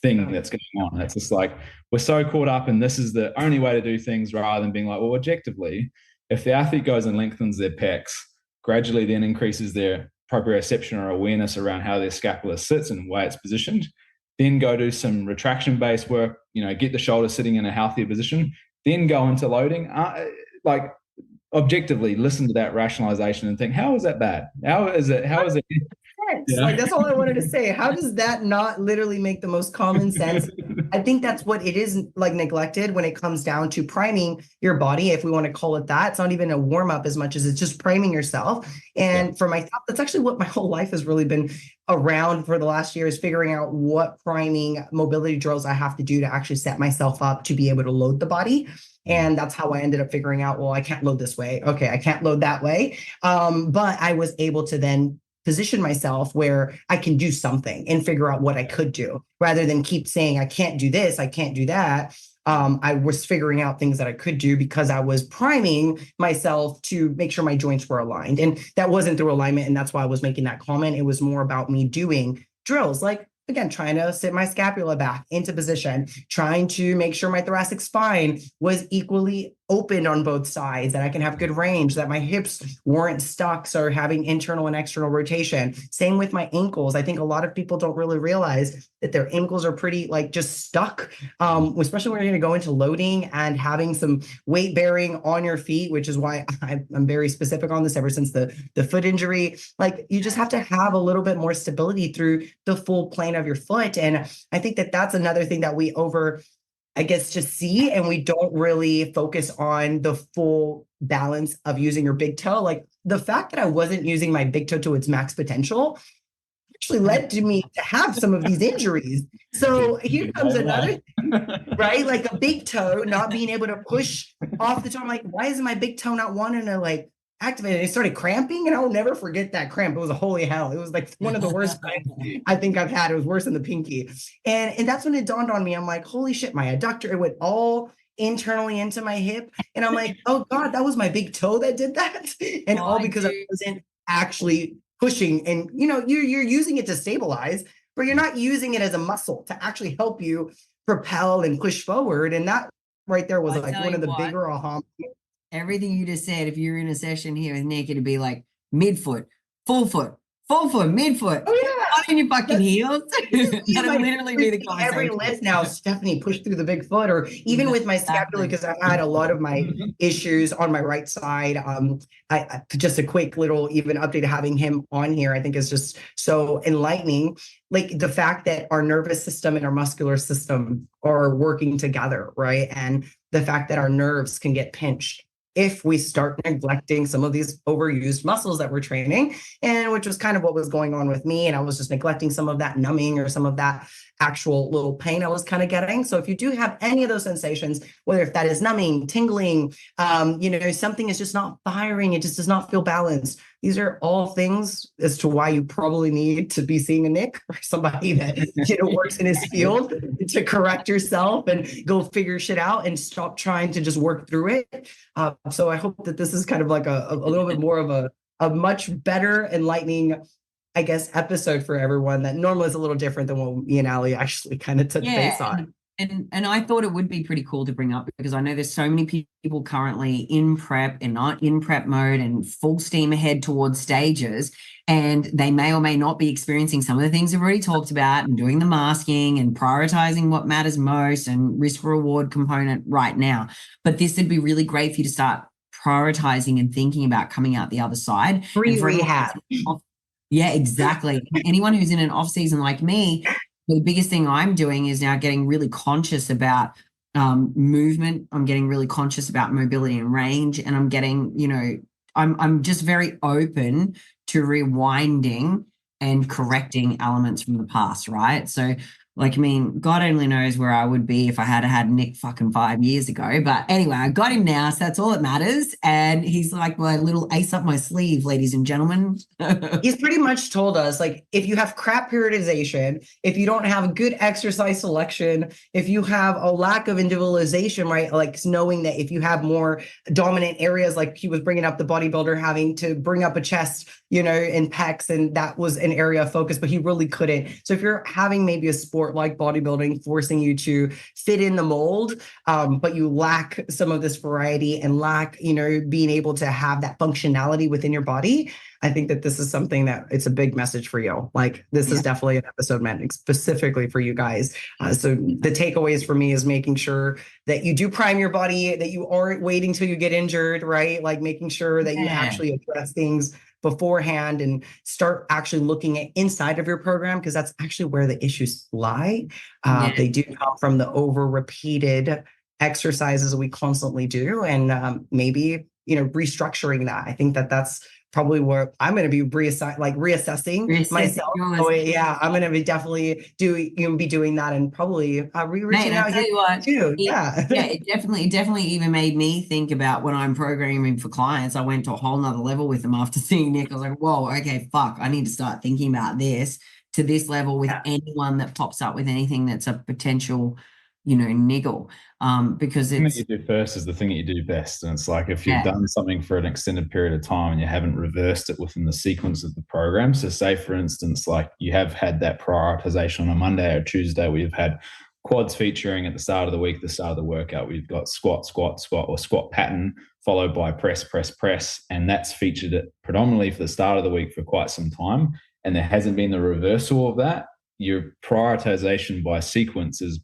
thing that's going on. It's just like we're so caught up in this is the only way to do things rather than being like, well, objectively, if the athlete goes and lengthens their pecs, gradually then increases their proprioception or awareness around how their scapula sits and the way it's positioned, then go do some retraction-based work, get the shoulder sitting in a healthier position, then go into loading. Objectively listen to that rationalization and think, how is that bad? How is it? sense? Yeah. Like, that's all I wanted to say. How does that not literally make the most common sense? I think that's what it is, like, neglected when it comes down to priming your body, if we want to call it that. It's not even a warm up as much as it's just priming yourself. And for myself, that's actually what my whole life has really been around for the last year, is figuring out what priming mobility drills I have to do to actually set myself up to be able to load the body. And that's how I ended up figuring out, well, I can't load this way. Okay, I can't load that way. But I was able to then position myself where I can do something and figure out what I could do, rather than keep saying, I can't do this, I can't do that. I was figuring out things that I could do because I was priming myself to make sure my joints were aligned. And that wasn't through alignment. And that's why I was making that comment. It was more about me doing drills, like, again, trying to sit my scapula back into position, trying to make sure my thoracic spine was equally open on both sides, that I can have good range, that my hips weren't stuck, so having internal and external rotation. Same with my ankles. I think a lot of people don't really realize that their ankles are pretty, like, just stuck, especially when you're going to go into loading and having some weight bearing on your feet, which is why I'm very specific on this ever since the foot injury. Like, you just have to have a little bit more stability through the full plane of your foot. And I think that that's another thing that we just see, and we don't really focus on the full balance of using your big toe. Like, the fact that I wasn't using my big toe to its max potential actually led to me to have some of these injuries. So here comes another thing, right? Like, a big toe not being able to push off the toe. I'm like, why isn't my big toe not wanting to, like, activate? And it started cramping, and I'll never forget that cramp. It was a holy hell. It was like one of the worst cramps I think I've had. It was worse than the pinky. And that's when it dawned on me. I'm like, holy shit, my adductor, it went all internally into my hip. And I'm like, oh God, that was my big toe that did that. And all because I wasn't actually pushing. And you're using it to stabilize, but you're not using it as a muscle to actually help you propel and push forward. And that right there was like one of the bigger aha. Everything you just said, if you're in a session here with Nick, it'd be like midfoot, full foot, midfoot. Oh yeah, not in your fucking heels. That'd literally be the conversation. Every lift now, Stephanie pushed through the big foot, or even with my scapula, because I've had a lot of my issues on my right side. I just a quick little even update, having him on here, I think is just so enlightening. Like, the fact that our nervous system and our muscular system are working together, right? And the fact that our nerves can get pinched if we start neglecting some of these overused muscles that we're training, and which was kind of what was going on with me. And I was just neglecting some of that numbing or some of that actual little pain I was kind of getting. So if you do have any of those sensations, whether if that is numbing, tingling, something is just not firing, it just does not feel balanced. These are all things as to why you probably need to be seeing a Nick or somebody that works in his field to correct yourself and go figure shit out and stop trying to just work through it. So I hope that this is kind of like a little bit more of a much better, enlightening, I guess, episode for everyone that normally is a little different than what me and Ali actually kind of touch base on. And I thought it would be pretty cool to bring up, because I know there's so many people currently in prep and not in prep mode and full steam ahead towards stages, and they may or may not be experiencing some of the things we've already talked about, and doing the masking and prioritizing what matters most and risk reward component right now. But this would be really great for you to start prioritizing and thinking about coming out the other side. Rehab. Yeah, exactly. Anyone who's in an off season like me, the biggest thing I'm doing is now getting really conscious about movement. I'm getting really conscious about mobility and range, and I'm getting, I'm just very open to rewinding and correcting elements from the past, right? So, like, I mean, God only knows where I would be if I had Nick fucking 5 years ago. But anyway, I got him now, so that's all that matters. And he's like my little ace up my sleeve, ladies and gentlemen. He's pretty much told us, like, if you have crap periodization, if you don't have good exercise selection, if you have a lack of individualization, right? Like, knowing that if you have more dominant areas, like he was bringing up the bodybuilder having to bring up a chest, and pecs, and that was an area of focus, but he really couldn't. So if you're having maybe a sport like bodybuilding forcing you to fit in the mold, but you lack some of this variety and lack, being able to have that functionality within your body, I think that this is something that it's a big message for you. Like, this is definitely an episode meant specifically for you guys. So the takeaways for me is making sure that you do prime your body, that you aren't waiting till you get injured, right? Like, making sure that you actually address things beforehand and start actually looking at inside of your program, because that's actually where the issues lie. They do come from the over repeated exercises we constantly do, and maybe, restructuring that. I think that that's probably where I'm going to be reassessing myself. So yeah, I'm going to be definitely be doing that, and probably reaching out here too. It definitely even made me think about when I'm programming for clients. I went to a whole nother level with them after seeing Nick. I was like, whoa, okay, fuck, I need to start thinking about this to this level with anyone that pops up with anything that's a potential, niggle. Because the thing that you do first is the thing that you do best. And it's like, if you've done something for an extended period of time and you haven't reversed it within the sequence of the program. So say, for instance, like you have had that prioritization on a Monday or Tuesday where you've had quads featuring at the start of the week, the start of the workout. We've got squat, squat, squat, or squat pattern followed by press, press, press. And that's featured it predominantly for the start of the week for quite some time. And there hasn't been the reversal of that. Your prioritization by sequence is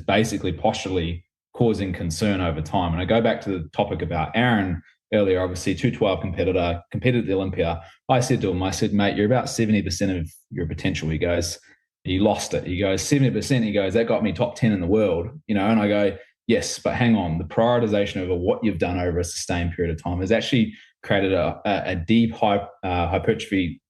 basically posturally causing concern over time. And I go back to the topic about Aaron earlier, obviously 212 competitor, competed at the Olympia. I said to him, mate, you're about 70% of your potential. He goes, you lost it. He goes, 70%. He goes, that got me top 10 in the world, and I go, yes, but hang on. The prioritization over what you've done over a sustained period of time has actually created a deep hypertrophyizing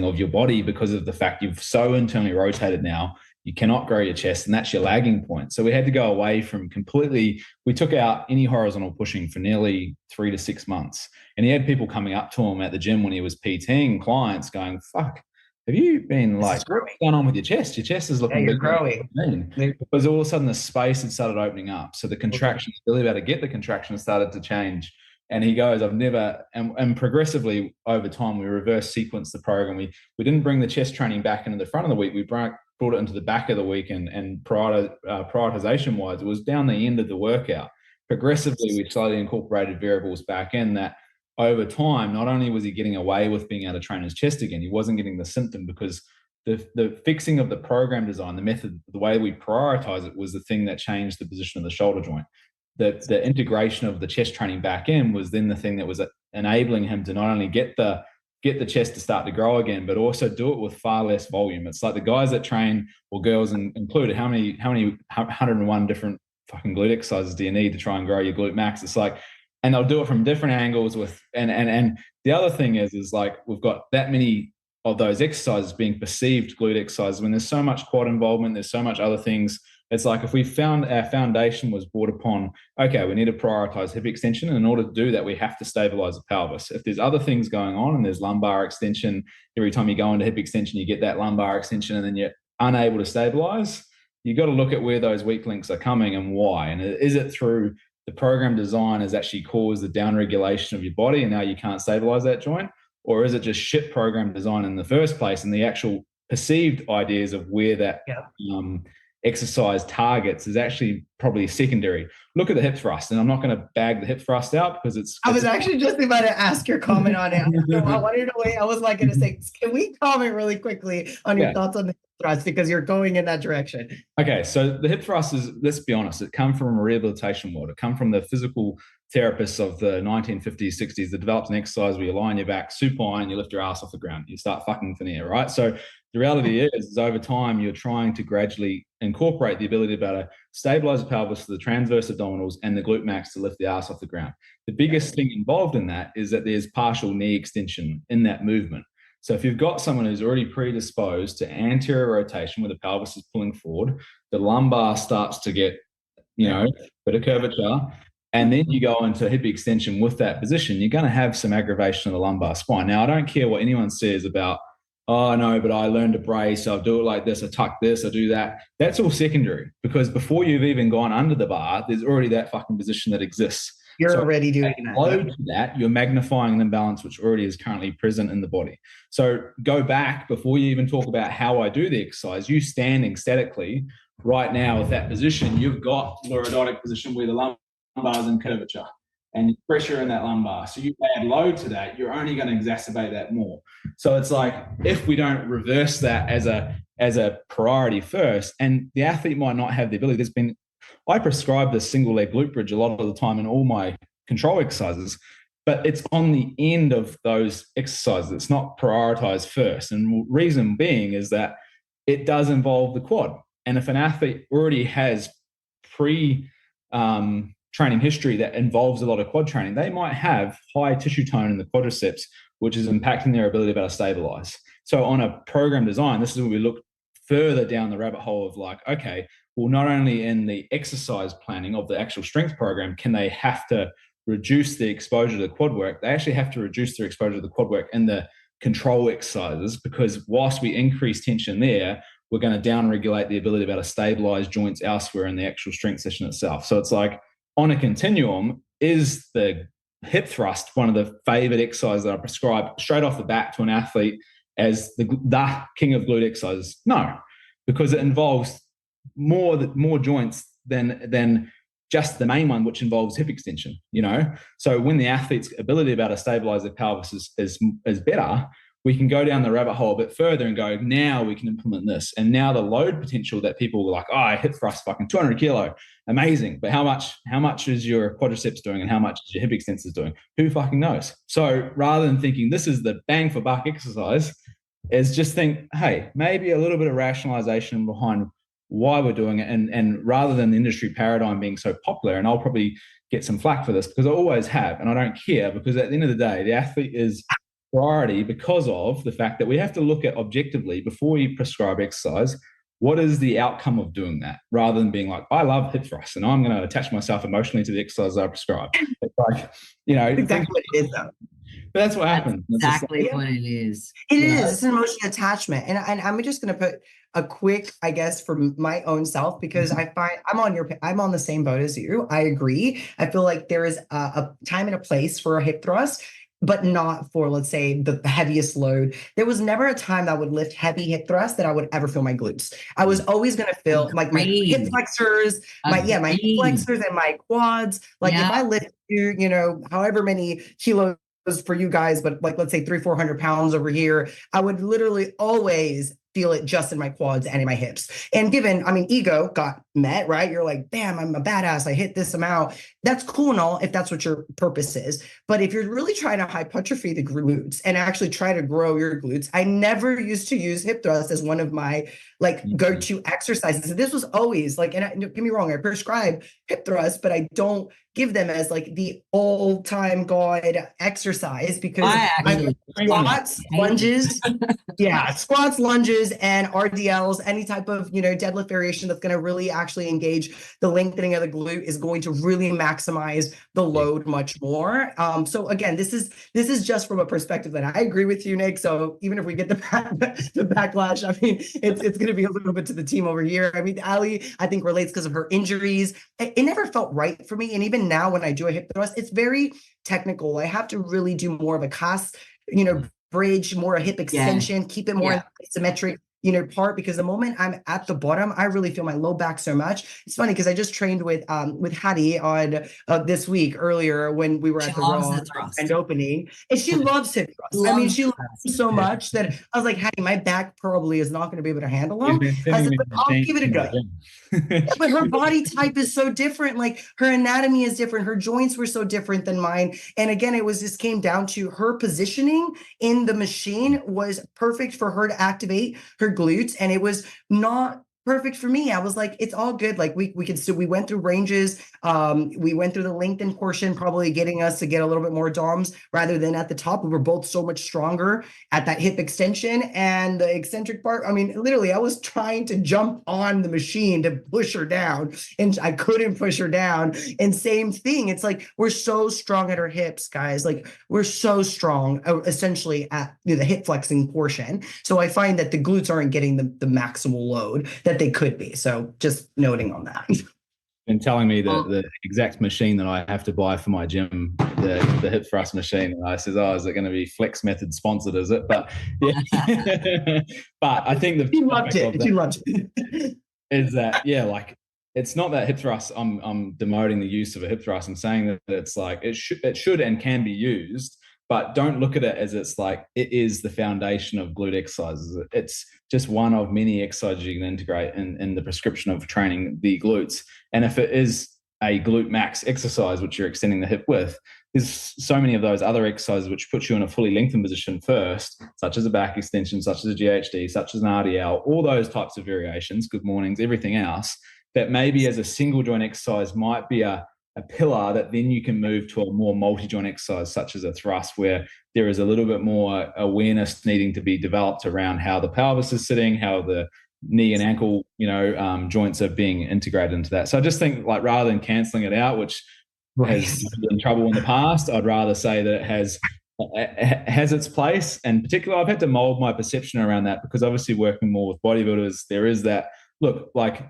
of your body because of the fact you've so internally rotated now. You cannot grow your chest, and that's your lagging point. So we had to go away from we took out any horizontal pushing for nearly 3 to 6 months. And he had people coming up to him at the gym when he was PTing clients going, fuck, have you been what's going on with your chest? Your chest is looking big. Growing. Because all of a sudden the space had started opening up. So the contraction, really about to get the contraction, started to change. And he goes, I've never, and progressively over time, we reverse sequenced the program. We didn't bring the chest training back into the front of the week. We brought it into the back of the week, and prioritization wise, it was down the end of the workout. Progressively, we slowly incorporated variables back in that over time. Not only was he getting away with being able to train his chest again, he wasn't getting the symptom, because the fixing of the program design, the method, the way we prioritize it was the thing that changed the position of the shoulder joint. The integration of the chest training back in was then the thing that was enabling him to not only get the chest to start to grow again, but also do it with far less volume. It's like the guys that train, or girls included, how many 101 different fucking glute exercises do you need to try and grow your glute max? It's like, and they'll do it from different angles and the other thing is like, we've got that many of those exercises being perceived glute exercises when there's so much quad involvement, there's so much other things. It's like, if we found our foundation was brought upon, okay, we need to prioritize hip extension. And in order to do that, we have to stabilize the pelvis. If there's other things going on and there's lumbar extension, every time you go into hip extension, you get that lumbar extension and then you're unable to stabilize, you got to look at where those weak links are coming and why. And is it through the program design has actually caused the downregulation of your body and now you can't stabilize that joint? Or is it just shit program design in the first place and the actual perceived ideas of where that exercise targets is actually probably secondary? Look at the hip thrust, and I'm not going to bag the hip thrust out because I was actually just about to ask your comment on it. I wanted to wait. I was like going to say, can we comment really quickly on your thoughts on the hip thrust, because you're going in that direction? Okay, so the hip thrust is, let's be honest, it come from a rehabilitation world. It come from the physical therapists of the 1950s, 60s that developed an exercise where you lie on your back, supine, you lift your ass off the ground, you start fucking thin air, right? So the reality is over time, you're trying to gradually incorporate the ability to be able to stabilize the pelvis for the transverse abdominals and the glute max to lift the ass off the ground. The biggest thing involved in that is that there's partial knee extension in that movement. So if you've got someone who's already predisposed to anterior rotation where the pelvis is pulling forward, the lumbar starts to get, bit of curvature, and then you go into hip extension with that position, you're going to have some aggravation of the lumbar spine. Now, I don't care what anyone says about, oh, no, but I learned to brace, I'll do it like this, I tuck this, I do that. That's all secondary, because before you've even gone under the bar, there's already that fucking position that exists. You're already doing that. Load to that, you're magnifying an imbalance which already is currently present in the body. So go back, before you even talk about how I do the exercise, you standing statically right now with that position, you've got lordotic position where the lumbar is in curvature and pressure in that lumbar. So you add load to that, you're only going to exacerbate that more. So it's like, if we don't reverse that as a priority first, and the athlete might not have the ability, I prescribe the single leg glute bridge a lot of the time in all my control exercises, but it's on the end of those exercises. It's not prioritized first. And reason being is that it does involve the quad. And if an athlete already has training history that involves a lot of quad training, they might have high tissue tone in the quadriceps, which is impacting their ability to be able to stabilize. So on a program design, this is where we look further down the rabbit hole of like, okay, well, not only in the exercise planning of the actual strength program, can they have to reduce the exposure to the quad work, they actually have to reduce their exposure to the quad work in the control exercises, because whilst we increase tension there, we're going to down-regulate the ability to be able to stabilize joints elsewhere in the actual strength session itself. So it's like on a continuum, is the hip thrust one of the favorite exercises that I prescribe straight off the bat to an athlete as the king of glute exercises? No, because it involves more joints than just the main one, which involves hip extension, you know? So when the athlete's ability to be able to stabilize their pelvis is better, we can go down the rabbit hole a bit further and go, now we can implement this. And now the load potential that people were like, oh, I hip thrust fucking 200 kilo, amazing. But how much is your quadriceps doing and how much is your hip extensors doing? Who fucking knows? So rather than thinking this is the bang for buck exercise, is just think, hey, maybe a little bit of rationalization behind why we're doing it. And rather than the industry paradigm being so popular, and I'll probably get some flack for this because I always have, and I don't care, because at the end of the day, the athlete is priority because of the fact that we have to look at objectively before we prescribe exercise, what is the outcome of doing that, rather than being like, I love hip thrust and I'm going to attach myself emotionally to the exercise I prescribe. It's like, you know, exactly what it is though. But that's what happens. Exactly what it is. It is. It's an emotional attachment. And I'm just going to put a quick, I guess, for my own self, because I find I'm on the same boat as you. I agree. I feel like there is a time and a place for a hip thrust, but not for, let's say, the heaviest load. There was never a time that I would lift heavy hip thrust that I would ever feel my glutes. I was always going to feel like my hip flexors, my hip flexors and my quads. Like if I lift, you know, however many kilos for you guys, but like, let's say 300-400 pounds over here, I would literally always feel it just in my quads and in my hips. And given, I mean, ego got met, right? You're like, damn, I'm a badass. I hit this amount. That's cool and all if that's what your purpose is. But if you're really trying to hypertrophy the glutes and actually try to grow your glutes, I never used to use hip thrust as one of my like go-to exercises. And this was always like, and don't get me wrong, I prescribe hip thrust, but I don't give them as like the all-time god exercise, because squats, lunges, squats, lunges, and RDLs, any type of, you know, deadlift variation that's going to really actually engage the lengthening of the glute is going to really maximize the load much more. So again, this is just from a perspective that I agree with you, Nick. So even if we get the backlash, I mean, it's going to be a little bit to the team over here. I mean, Ali, I think relates because of her injuries. It never felt right for me. And even now when I do a hip thrust, it's very technical. I have to really do more of a cast, you know, bridge, more a hip extension, keep it more symmetric, you know, part, because the moment I'm at the bottom, I really feel my low back so much. It's funny because I just trained with Hattie on this week earlier when we were at the Raw and opening, and she loves hip thrust. I mean, she loves them so much that I was like, Hattie, my back probably is not going to be able to handle them. I said, but I'll give it a go. But her body type is so different. Like her anatomy is different. Her joints were so different than mine. And again, just came down to her positioning in the machine was perfect for her to activate her glutes, and it was not perfect for me. I was like, it's all good. Like we went through ranges. We went through the lengthened portion, probably getting us to get a little bit more DOMs rather than at the top. We were both so much stronger at that hip extension and the eccentric part. I mean, literally, I was trying to jump on the machine to push her down, and I couldn't push her down. And same thing. It's like, we're so strong at our hips, guys. Like we're so strong, essentially at the hip flexing portion. So I find that the glutes aren't getting the maximal load that they could be. So just noting on that. Been telling me the exact machine that I have to buy for my gym, the hip thrust machine, and I says, "Oh, is it going to be Flex Method sponsored? Is it?" But yeah, but I think She loved it. Is that like it's not that hip thrust. I'm demoting the use of a hip thrust and saying that it's like it should and can be used. But don't look at it as it's like it is the foundation of glute exercises. It's just one of many exercises you can integrate in the prescription of training the glutes. And if it is a glute max exercise, which you're extending the hip with, there's so many of those other exercises which put you in a fully lengthened position first, such as a back extension, such as a GHD, such as an RDL, all those types of variations, good mornings, everything else, that maybe as a single joint exercise might be a pillar that then you can move to a more multi-joint exercise, such as a thrust, where there is a little bit more awareness needing to be developed around how the pelvis is sitting, how the knee and ankle, joints are being integrated into that. So I just think, like, rather than canceling it out, which has been trouble in the past, I'd rather say that it has its place. And particularly, I've had to mold my perception around that, because obviously working more with bodybuilders, there is that look, like,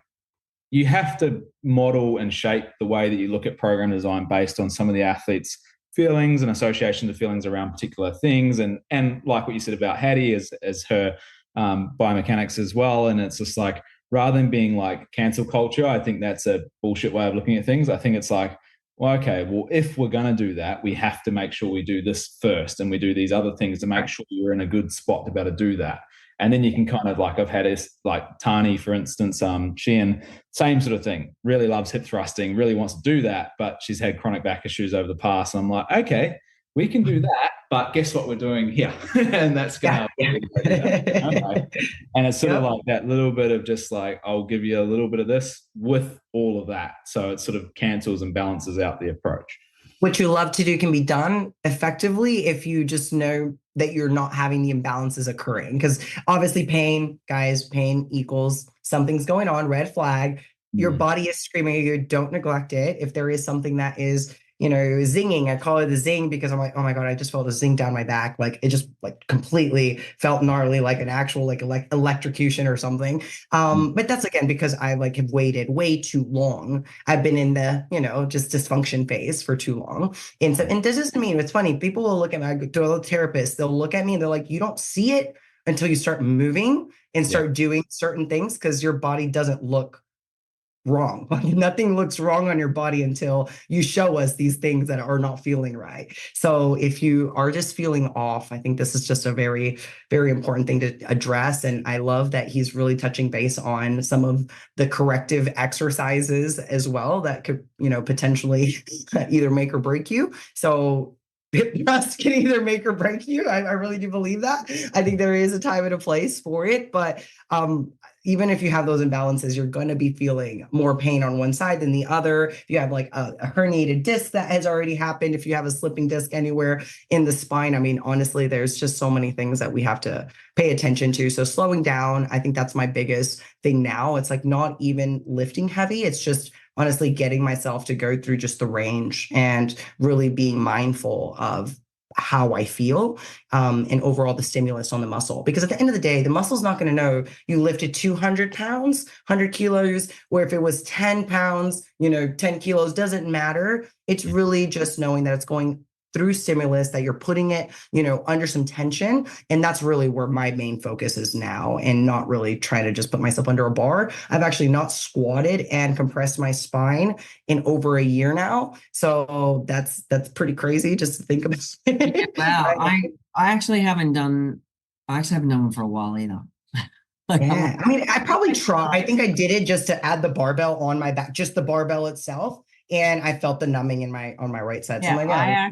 you have to model and shape the way that you look at program design based on some of the athletes' feelings and association of feelings around particular things. And like what you said about Hattie as her biomechanics as well. And it's just like, rather than being like cancel culture, I think that's a bullshit way of looking at things. I think it's like, well, okay, well, if we're going to do that, we have to make sure we do this first, and we do these other things to make sure you're in a good spot to be able to do that. And then you can kind of, like, I've had this, like Tani, for instance, Sheehan, same sort of thing, really loves hip thrusting, really wants to do that, but she's had chronic back issues over the past. And I'm like, okay, we can do that, but guess what we're doing here? And that's going to okay. And it's sort of like that little bit of just like, I'll give you a little bit of this with all of that. So it sort of cancels and balances out the approach. What you love to do can be done effectively if you just know that you're not having the imbalances occurring. Because obviously pain equals something's going on, red flag. Your body is screaming at you, don't neglect it. If there is something that is, zinging, I call it the zing, because I'm like, oh my God, I just felt a zing down my back. Like, it just like completely felt gnarly, like an actual like electrocution or something. But that's, again, because I have waited way too long. I've been in the, just dysfunction phase for too long. And so, and this doesn't mean, it's funny, people will look at me, I go to a therapist, they'll look at me and they're like, you don't see it until you start moving and start doing certain things, because your body doesn't look wrong. Like, nothing looks wrong on your body until you show us these things that are not feeling right. So if you are just feeling off, I think this is just a very, very important thing to address. And I love that he's really touching base on some of the corrective exercises as well that could, potentially either make or break you. So trust can either make or break you. I really do believe that. I think there is a time and a place for it, but even if you have those imbalances, you're going to be feeling more pain on one side than the other. If you have like a herniated disc that has already happened, if you have a slipping disc anywhere in the spine, I mean, honestly, there's just so many things that we have to pay attention to. So slowing down, I think that's my biggest thing now. It's like not even lifting heavy. It's just honestly getting myself to go through just the range and really being mindful of how I feel and overall the stimulus on the muscle. Because at the end of the day, the muscle's not going to know you lifted 200 pounds, 100 kilos, or if it was 10 pounds, 10 kilos, doesn't matter. It's really just knowing that it's going through stimulus, that you're putting it, under some tension. And that's really where my main focus is now, and not really trying to just put myself under a bar. I've actually not squatted and compressed my spine in over a year now. So that's pretty crazy just to think about. Wow. I actually haven't done one for a while either. Yeah. I mean, I probably tried. I think I did it just to add the barbell on my back, just the barbell itself. And I felt the numbing on my right side. So yeah,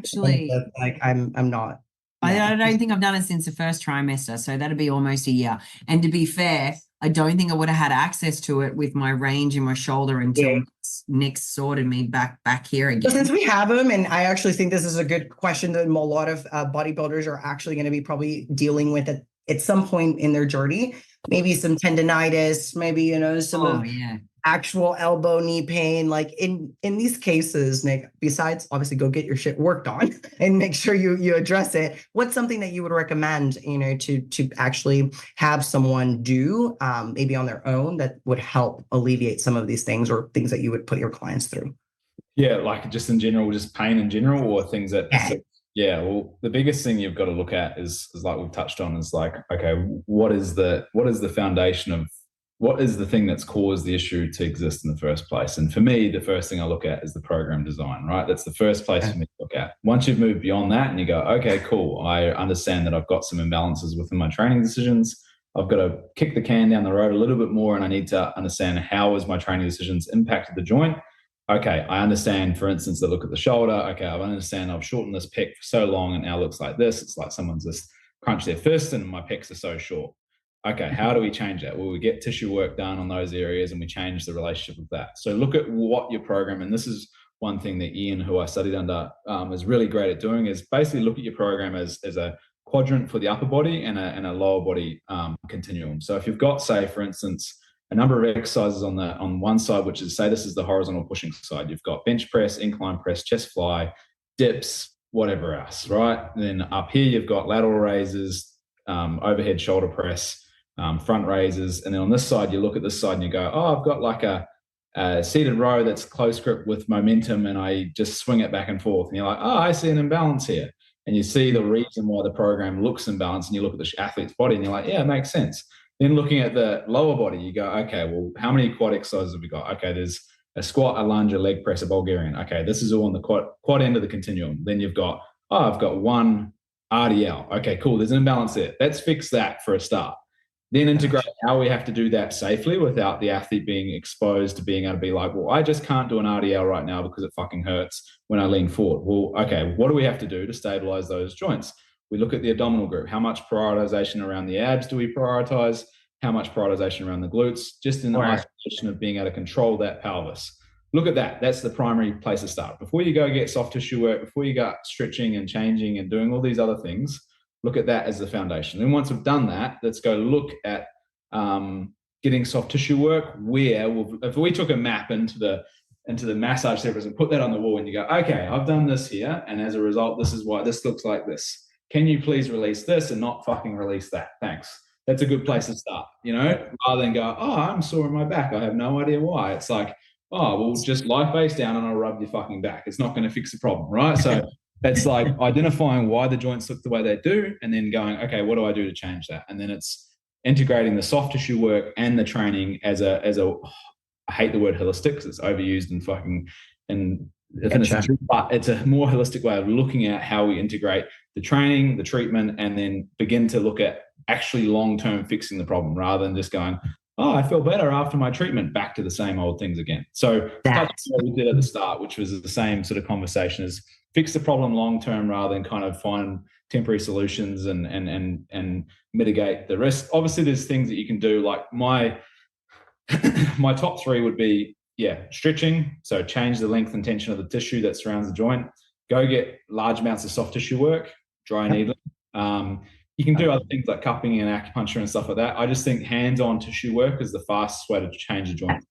I'm not. I don't think I've done it since the first trimester. So that'd be almost a year. And to be fair, I don't think I would have had access to it with my range in my shoulder until Nick sorted me back here again. So since we have them, and I actually think this is a good question that a lot of bodybuilders are actually going to be probably dealing with at some point in their journey. Maybe some tendonitis, maybe, some actual elbow, knee pain. Like in these cases, Nick, besides obviously go get your shit worked on and make sure you address it, what's something that you would recommend, to actually have someone do maybe on their own that would help alleviate some of these things, or things that you would put your clients through? Yeah, like just in general, just pain in general, or things that... Yeah, well, the biggest thing you've got to look at is like we've touched on, is like, okay, what is the foundation of, what is the thing that's caused the issue to exist in the first place? And for me, the first thing I look at is the program design, right? That's the first place for me to look at. Once you've moved beyond that and you go, okay, cool, I understand that I've got some imbalances within my training decisions. I've got to kick the can down the road a little bit more, and I need to understand how has my training decisions impacted the joint. okay, I understand, for instance, they look at the shoulder. Okay, I understand I've shortened this pec for so long and now it looks like this. It's like someone's just crunched their fist and my pecs are so short. Okay, how do we change that? Well, we get tissue work done on those areas and we change the relationship of that. So look at what your program, and this is one thing that Ian, who I studied under, is really great at doing, is basically look at your program as a quadrant for the upper body and a lower body continuum. So if you've got, say, for instance, a number of exercises on one side, which is, say, this is the horizontal pushing side. You've got bench press, incline press, chest fly, dips, whatever else, right? And then up here, you've got lateral raises, overhead shoulder press, front raises. And then on this side, you look at this side and you go, oh, I've got like a seated row that's close grip with momentum and I just swing it back and forth. And you're like, oh, I see an imbalance here. And you see the reason why the program looks imbalanced and you look at the athlete's body and you're like, yeah, it makes sense. Then looking at the lower body, you go, okay, well, how many quad exercises have we got? Okay, there's a squat, a lunge, a leg press, a Bulgarian. Okay, this is all on the quad end of the continuum. Then you've got, oh, I've got one RDL. Okay, cool, there's an imbalance there. Let's fix that for a start. Then integrate how we have to do that safely without the athlete being exposed to being able to be like, well, I just can't do an RDL right now because it fucking hurts when I lean forward. Well, okay, what do we have to do to stabilize those joints? We look at the abdominal group. How much prioritization around the abs do we prioritize? How much prioritization around the glutes? Just in the isolation of being able to control that pelvis. Look at that. That's the primary place to start. Before you go get soft tissue work, before you go stretching and changing and doing all these other things, look at that as the foundation. And once we've done that, let's go look at getting soft tissue work where if we took a map into the massage therapist and put that on the wall and you go, okay, I've done this here. And as a result, this is why this looks like this. Can you please release this and not fucking release that? Thanks. That's a good place to start, rather than go, oh, I'm sore in my back. I have no idea why. It's like, oh, well, just lie face down and I'll rub your fucking back. It's not going to fix the problem, right? So it's like identifying why the joints look the way they do and then going, okay, what do I do to change that? And then it's integrating the soft tissue work and the training as a I hate the word holistic because it's overused and fucking but it's a more holistic way of looking at how we integrate the training, the treatment, and then begin to look at actually long-term fixing the problem rather than just going, oh, I feel better after my treatment, back to the same old things again. So that's what we did at the start, which was the same sort of conversation, is fix the problem long-term rather than kind of find temporary solutions and mitigate the risk. Obviously, there's things that you can do. Like my top three would be, stretching. So change the length and tension of the tissue that surrounds the joint. Go get large amounts of soft tissue work, dry needling. You can do other things like cupping and acupuncture and stuff like that. I just think hands-on tissue work is the fastest way to change the joint.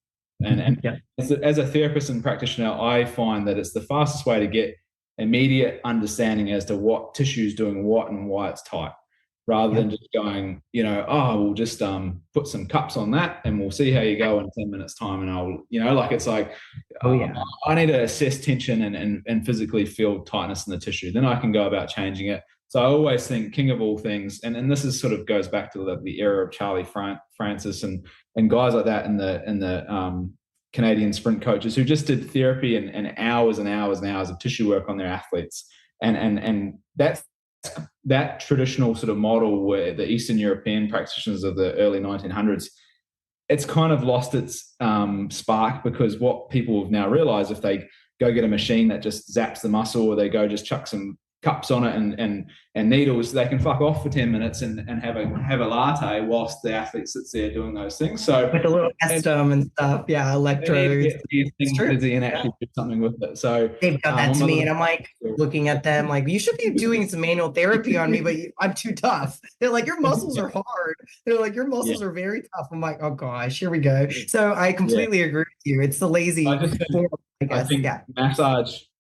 And as a therapist and practitioner, I find that it's the fastest way to get immediate understanding as to what tissue is doing what and why it's tight, rather than just going, we'll just put some cups on that and we'll see how you go in 10 minutes time. And I'll, it's like, I need to assess tension and physically feel tightness in the tissue. Then I can go about changing it. So I always think king of all things, and this is sort of goes back to the era of Charlie Francis and guys like that in the Canadian sprint coaches who just did therapy and hours and hours and hours of tissue work on their athletes. And that traditional sort of model where the Eastern European practitioners of the early 1900s, it's kind of lost its spark, because what people have now realized, if they go get a machine that just zaps the muscle, or they go just chuck some cups on it and needles, they can fuck off for 10 minutes and have a latte whilst the athlete sits there doing those things. So with a little custom and stuff, electrodes. And actually do something with it. So they've done that to me, and I'm like looking at them like, you should be doing some manual therapy on me, but I'm too tough. They're like, your muscles are hard. They're like, your muscles are very tough. I'm like, oh gosh, here we go. So I completely agree with you. It's the lazy form, I guess. I think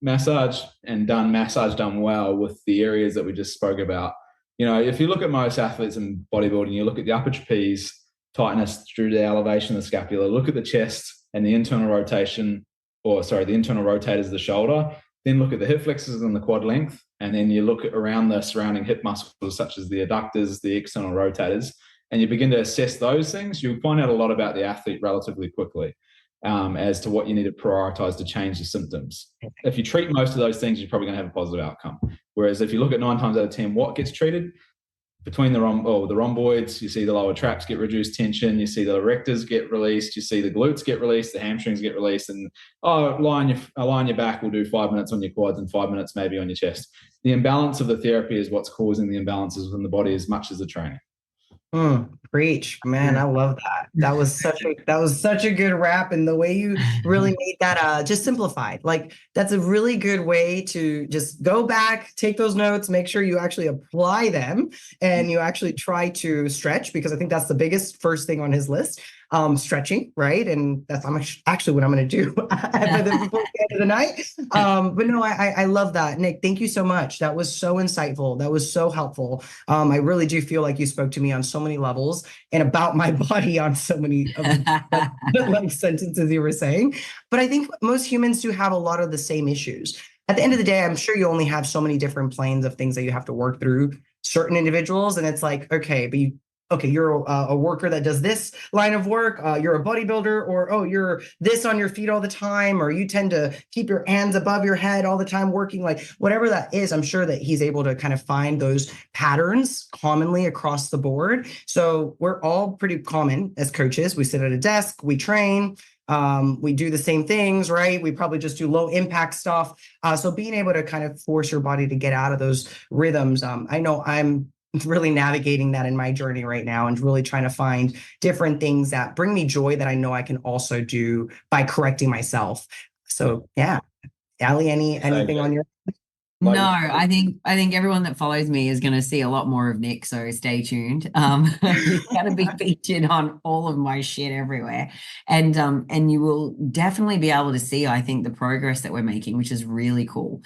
massage and massage done well with the areas that we just spoke about. If you look at most athletes in bodybuilding, you look at the upper trapeze tightness through the elevation of the scapula, look at the chest and the internal rotation, the internal rotators of the shoulder, then look at the hip flexors and the quad length, and then you look around the surrounding hip muscles such as the adductors, the external rotators, and you begin to assess those things. You'll find out a lot about the athlete relatively quickly. As to what you need to prioritize to change the symptoms. If you treat most of those things, you're probably going to have a positive outcome. Whereas if you look at 9 times out of 10, what gets treated? between the rhomboids, you see the lower traps get reduced tension, you see the erectors get released, you see the glutes get released, the hamstrings get released, and lie on your back will do 5 minutes on your quads and 5 minutes maybe on your chest. The imbalance of the therapy is what's causing the imbalances within the body as much as the training. Preach, man. I love that. That was such a good wrap, and the way you really made that just simplified. Like, that's a really good way to just go back, take those notes, make sure you actually apply them, and you actually try to stretch, because I think that's the biggest first thing on his list. Stretching, right? And that's actually what I'm going to do before the end of the night. But no, I love that. Nick, thank you so much. That was so insightful. That was so helpful. I really do feel like you spoke to me on so many levels and about my body on so many of like sentences you were saying. But I think most humans do have a lot of the same issues. At the end of the day, I'm sure you only have so many different planes of things that you have to work through certain individuals. And it's like, okay, but you're a worker that does this line of work, you're a bodybuilder, or, you're this on your feet all the time, or you tend to keep your hands above your head all the time working, like whatever that is. I'm sure that he's able to kind of find those patterns commonly across the board. So we're all pretty common as coaches. We sit at a desk, we train, we do the same things, right? We probably just do low impact stuff. So being able to kind of force your body to get out of those rhythms. I know I'm really navigating that in my journey right now, and really trying to find different things that bring me joy that I know I can also do by correcting myself. So yeah, Ali, anything on your? No, I think everyone that follows me is going to see a lot more of Nick, so stay tuned. He's going to be featured on all of my shit everywhere, and you will definitely be able to see, I think, the progress that we're making, which is really cool.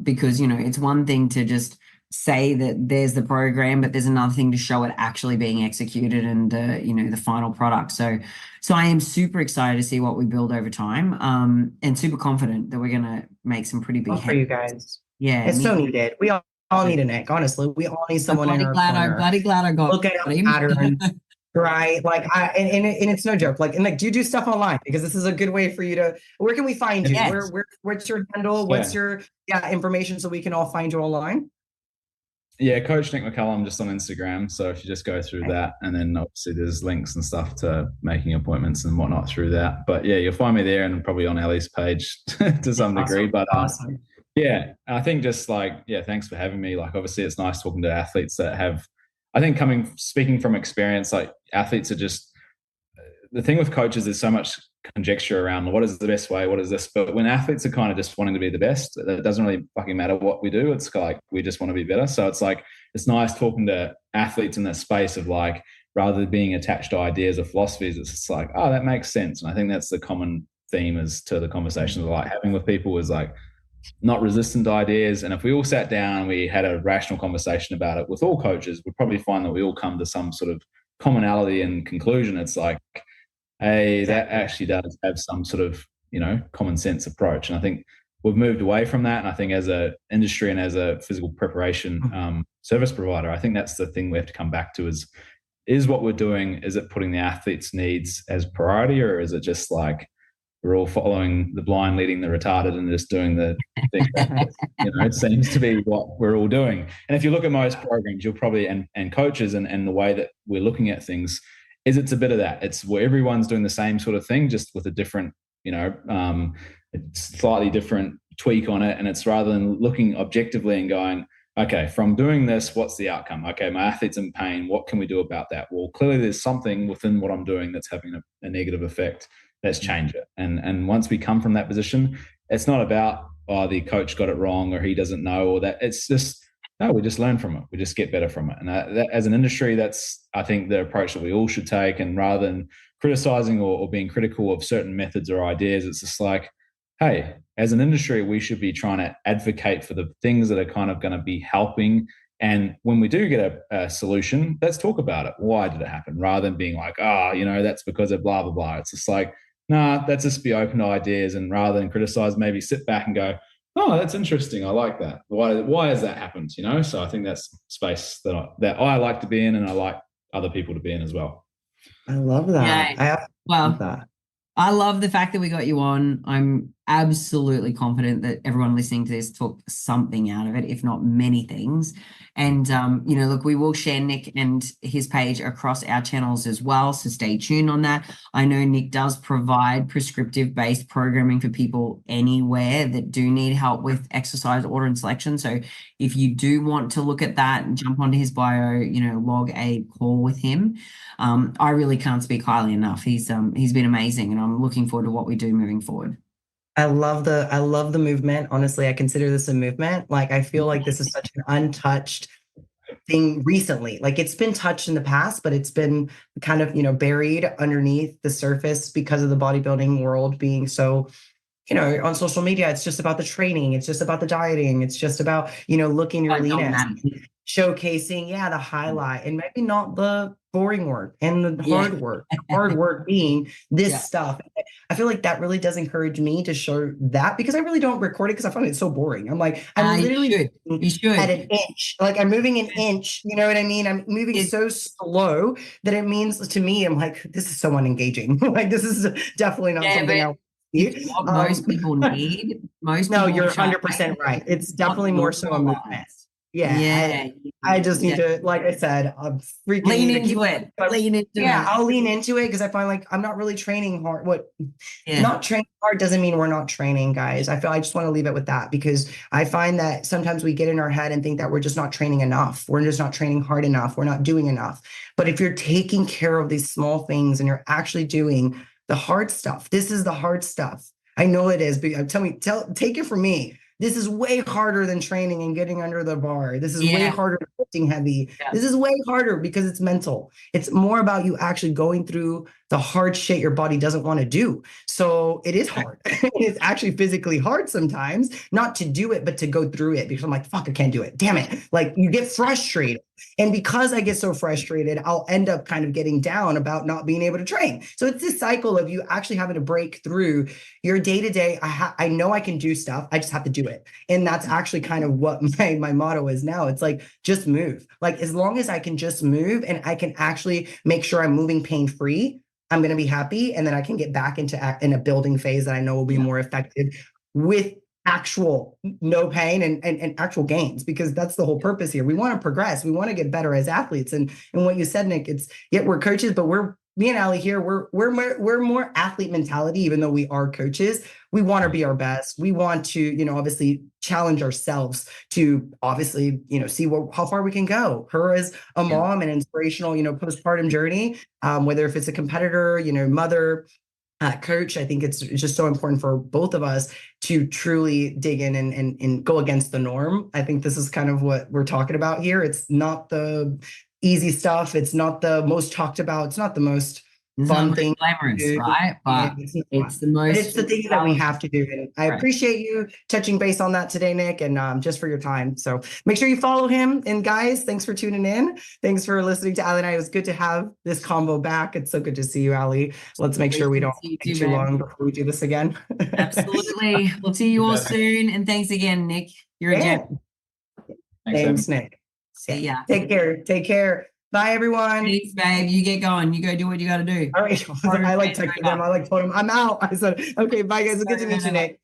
Because it's one thing to just say that there's the program, but there's another thing to show it actually being executed and the final product. So I am super excited to see what we build over time, and super confident that we're gonna make some pretty big for you guys. Yeah, it's so needed. We all need a Nick. Honestly, we all need someone in our corner. Bloody glad I got. Look at a pattern. Right. Like and it's no joke. Like, and like, do you do stuff online? Because this is a good way for you to, where can we find you? Yes. What's your handle? What's your information, so we can all find you online? Yeah, Coach Nick McCallum, just on Instagram. So if you just go through that, and then obviously there's links and stuff to making appointments and whatnot through that. But yeah, you'll find me there, and probably on Ali's page to some degree. But awesome. Yeah, I think just thanks for having me. Like, obviously it's nice talking to athletes that have, I think speaking from experience, like athletes are just, the thing with coaches is so much conjecture around what is the best way, what is this, but when athletes are kind of just wanting to be the best, it doesn't really fucking matter what we do. It's like, we just want to be better. So it's like, it's nice talking to athletes in that space of like, rather than being attached to ideas or philosophies, it's just like, oh, that makes sense. And I think that's the common theme as to the conversations I like having with people, is like, not resistant to ideas. And if we all sat down and we had a rational conversation about it with all coaches, we'd probably find that we all come to some sort of commonality and conclusion. It's like, hey, that actually does have some sort of, common sense approach. And I think we've moved away from that. And I think as a industry and as a physical preparation service provider, I think that's the thing we have to come back to is what we're doing, is it putting the athlete's needs as priority, or is it just like we're all following the blind leading the retarded and just doing the thing that, it seems to be what we're all doing. And if you look at most programs, you'll probably, and coaches and the way that we're looking at things, is it's a bit of that. It's where everyone's doing the same sort of thing, just with a different, slightly different tweak on it. And it's rather than looking objectively and going, okay, from doing this, what's the outcome? Okay, my athlete's in pain. What can we do about that? Well, clearly there's something within what I'm doing that's having a negative effect. Let's change it. And once we come from that position, it's not about, the coach got it wrong, or he doesn't know, or that. It's just, no, we just learn from it. We just get better from it. And that, as an industry, that's, I think, the approach that we all should take. And rather than criticizing or being critical of certain methods or ideas, it's just like, hey, as an industry, we should be trying to advocate for the things that are kind of going to be helping. And when we do get a solution, let's talk about it. Why did it happen? Rather than being like, that's because of blah, blah, blah. It's just like, nah, let's just be open to ideas. And rather than criticize, maybe sit back and go, oh, that's interesting. I like that. Why has that happened? So I think that's space that I like to be in, and I like other people to be in as well. I love that. Yeah. I love the fact that we got you on. I'm absolutely confident that everyone listening to this took something out of it, if not many things. And, you know, look, we will share Nick and his page across our channels as well. So stay tuned on that. I know Nick does provide prescriptive-based programming for people anywhere that do need help with exercise order and selection. So if you do want to look at that and jump onto his bio, you know, log a call with him. I really can't speak highly enough. He's been amazing, and I'm looking forward to what we do moving forward. I love the movement. Honestly, I consider this a movement. Like, I feel like this is such an untouched thing recently. Like, it's been touched in the past, but it's been kind of, you know, buried underneath the surface because of the bodybuilding world being so, you know, on social media, it's just about the training. It's just about the dieting. It's just about, you know, looking your leanest, showcasing, the highlight, and maybe not the boring work and the hard work being this stuff. I feel like that really does encourage me to show that, because I really don't record it because I find it so boring. I'm like, I'm literally you should. at an inch. Like, I'm moving an inch, you know what I mean? I'm moving so slow that it means to me, I'm like, this is so unengaging. Like, this is definitely not something I what most people need. No, you're 100% right. It's definitely more so a movement. I just need to, like I said, I'm freaking lean into it. I'll lean into it, because I find like I'm not really training hard. Not training hard doesn't mean we're not training, guys. I just want to leave it with that, because I find that sometimes we get in our head and think that we're just not training enough. We're just not training hard enough. We're not doing enough. But if you're taking care of these small things and you're actually doing the hard stuff, this is the hard stuff. I know it is, but take it from me. This is way harder than training and getting under the bar. This is way harder than lifting heavy. This is way harder because it's mental. It's more about you actually going through the hard shit your body doesn't want to do. So it is hard. It's actually physically hard sometimes, not to do it, but to go through it, because I'm like, fuck, I can't do it. Damn it. Like, you get frustrated. And because I get so frustrated, I'll end up kind of getting down about not being able to train. So it's this cycle of you actually having to break through your day-to-day. I know I can do stuff. I just have to do it. And that's actually kind of what my motto is now. It's like, just move. Like, as long as I can just move and I can actually make sure I'm moving pain-free, I'm going to be happy. And then I can get back into in a building phase that I know will be more effective with actual no pain and actual gains, because that's the whole purpose here. We want to progress. We want to get better as athletes. And what you said, Nick, it's we're coaches, but me and Ali here, we're more athlete mentality, even though we are coaches. We want to be our best. We want to, you know, obviously challenge ourselves to obviously, you know, see how far we can go. Her as a mom, an inspirational, you know, postpartum journey, whether if it's a competitor, you know, mother, coach. I think it's just so important for both of us to truly dig in and go against the norm. I think this is kind of what we're talking about here. It's not the easy stuff. It's not the most talked about. It's not the most fun thing, glamorous, right? But it's the most. It's the thing that we have to do. And I appreciate you touching base on that today, Nick, and just for your time. So make sure you follow him. And guys, thanks for tuning in. Thanks for listening to Ali and I. It was good to have this combo back. It's so good to see you, Ali. Let's make sure we don't take too long before we do this again. Absolutely. We'll see you all soon. And thanks again, Nick. You're a gem. Thanks, Nick. See ya. Take care. Bye, everyone. Thanks, babe. You get going. You go do what you got to do. All right. I like texting them. I like told them I'm out. I said, okay, bye, guys. We'll get to meet you, Nick.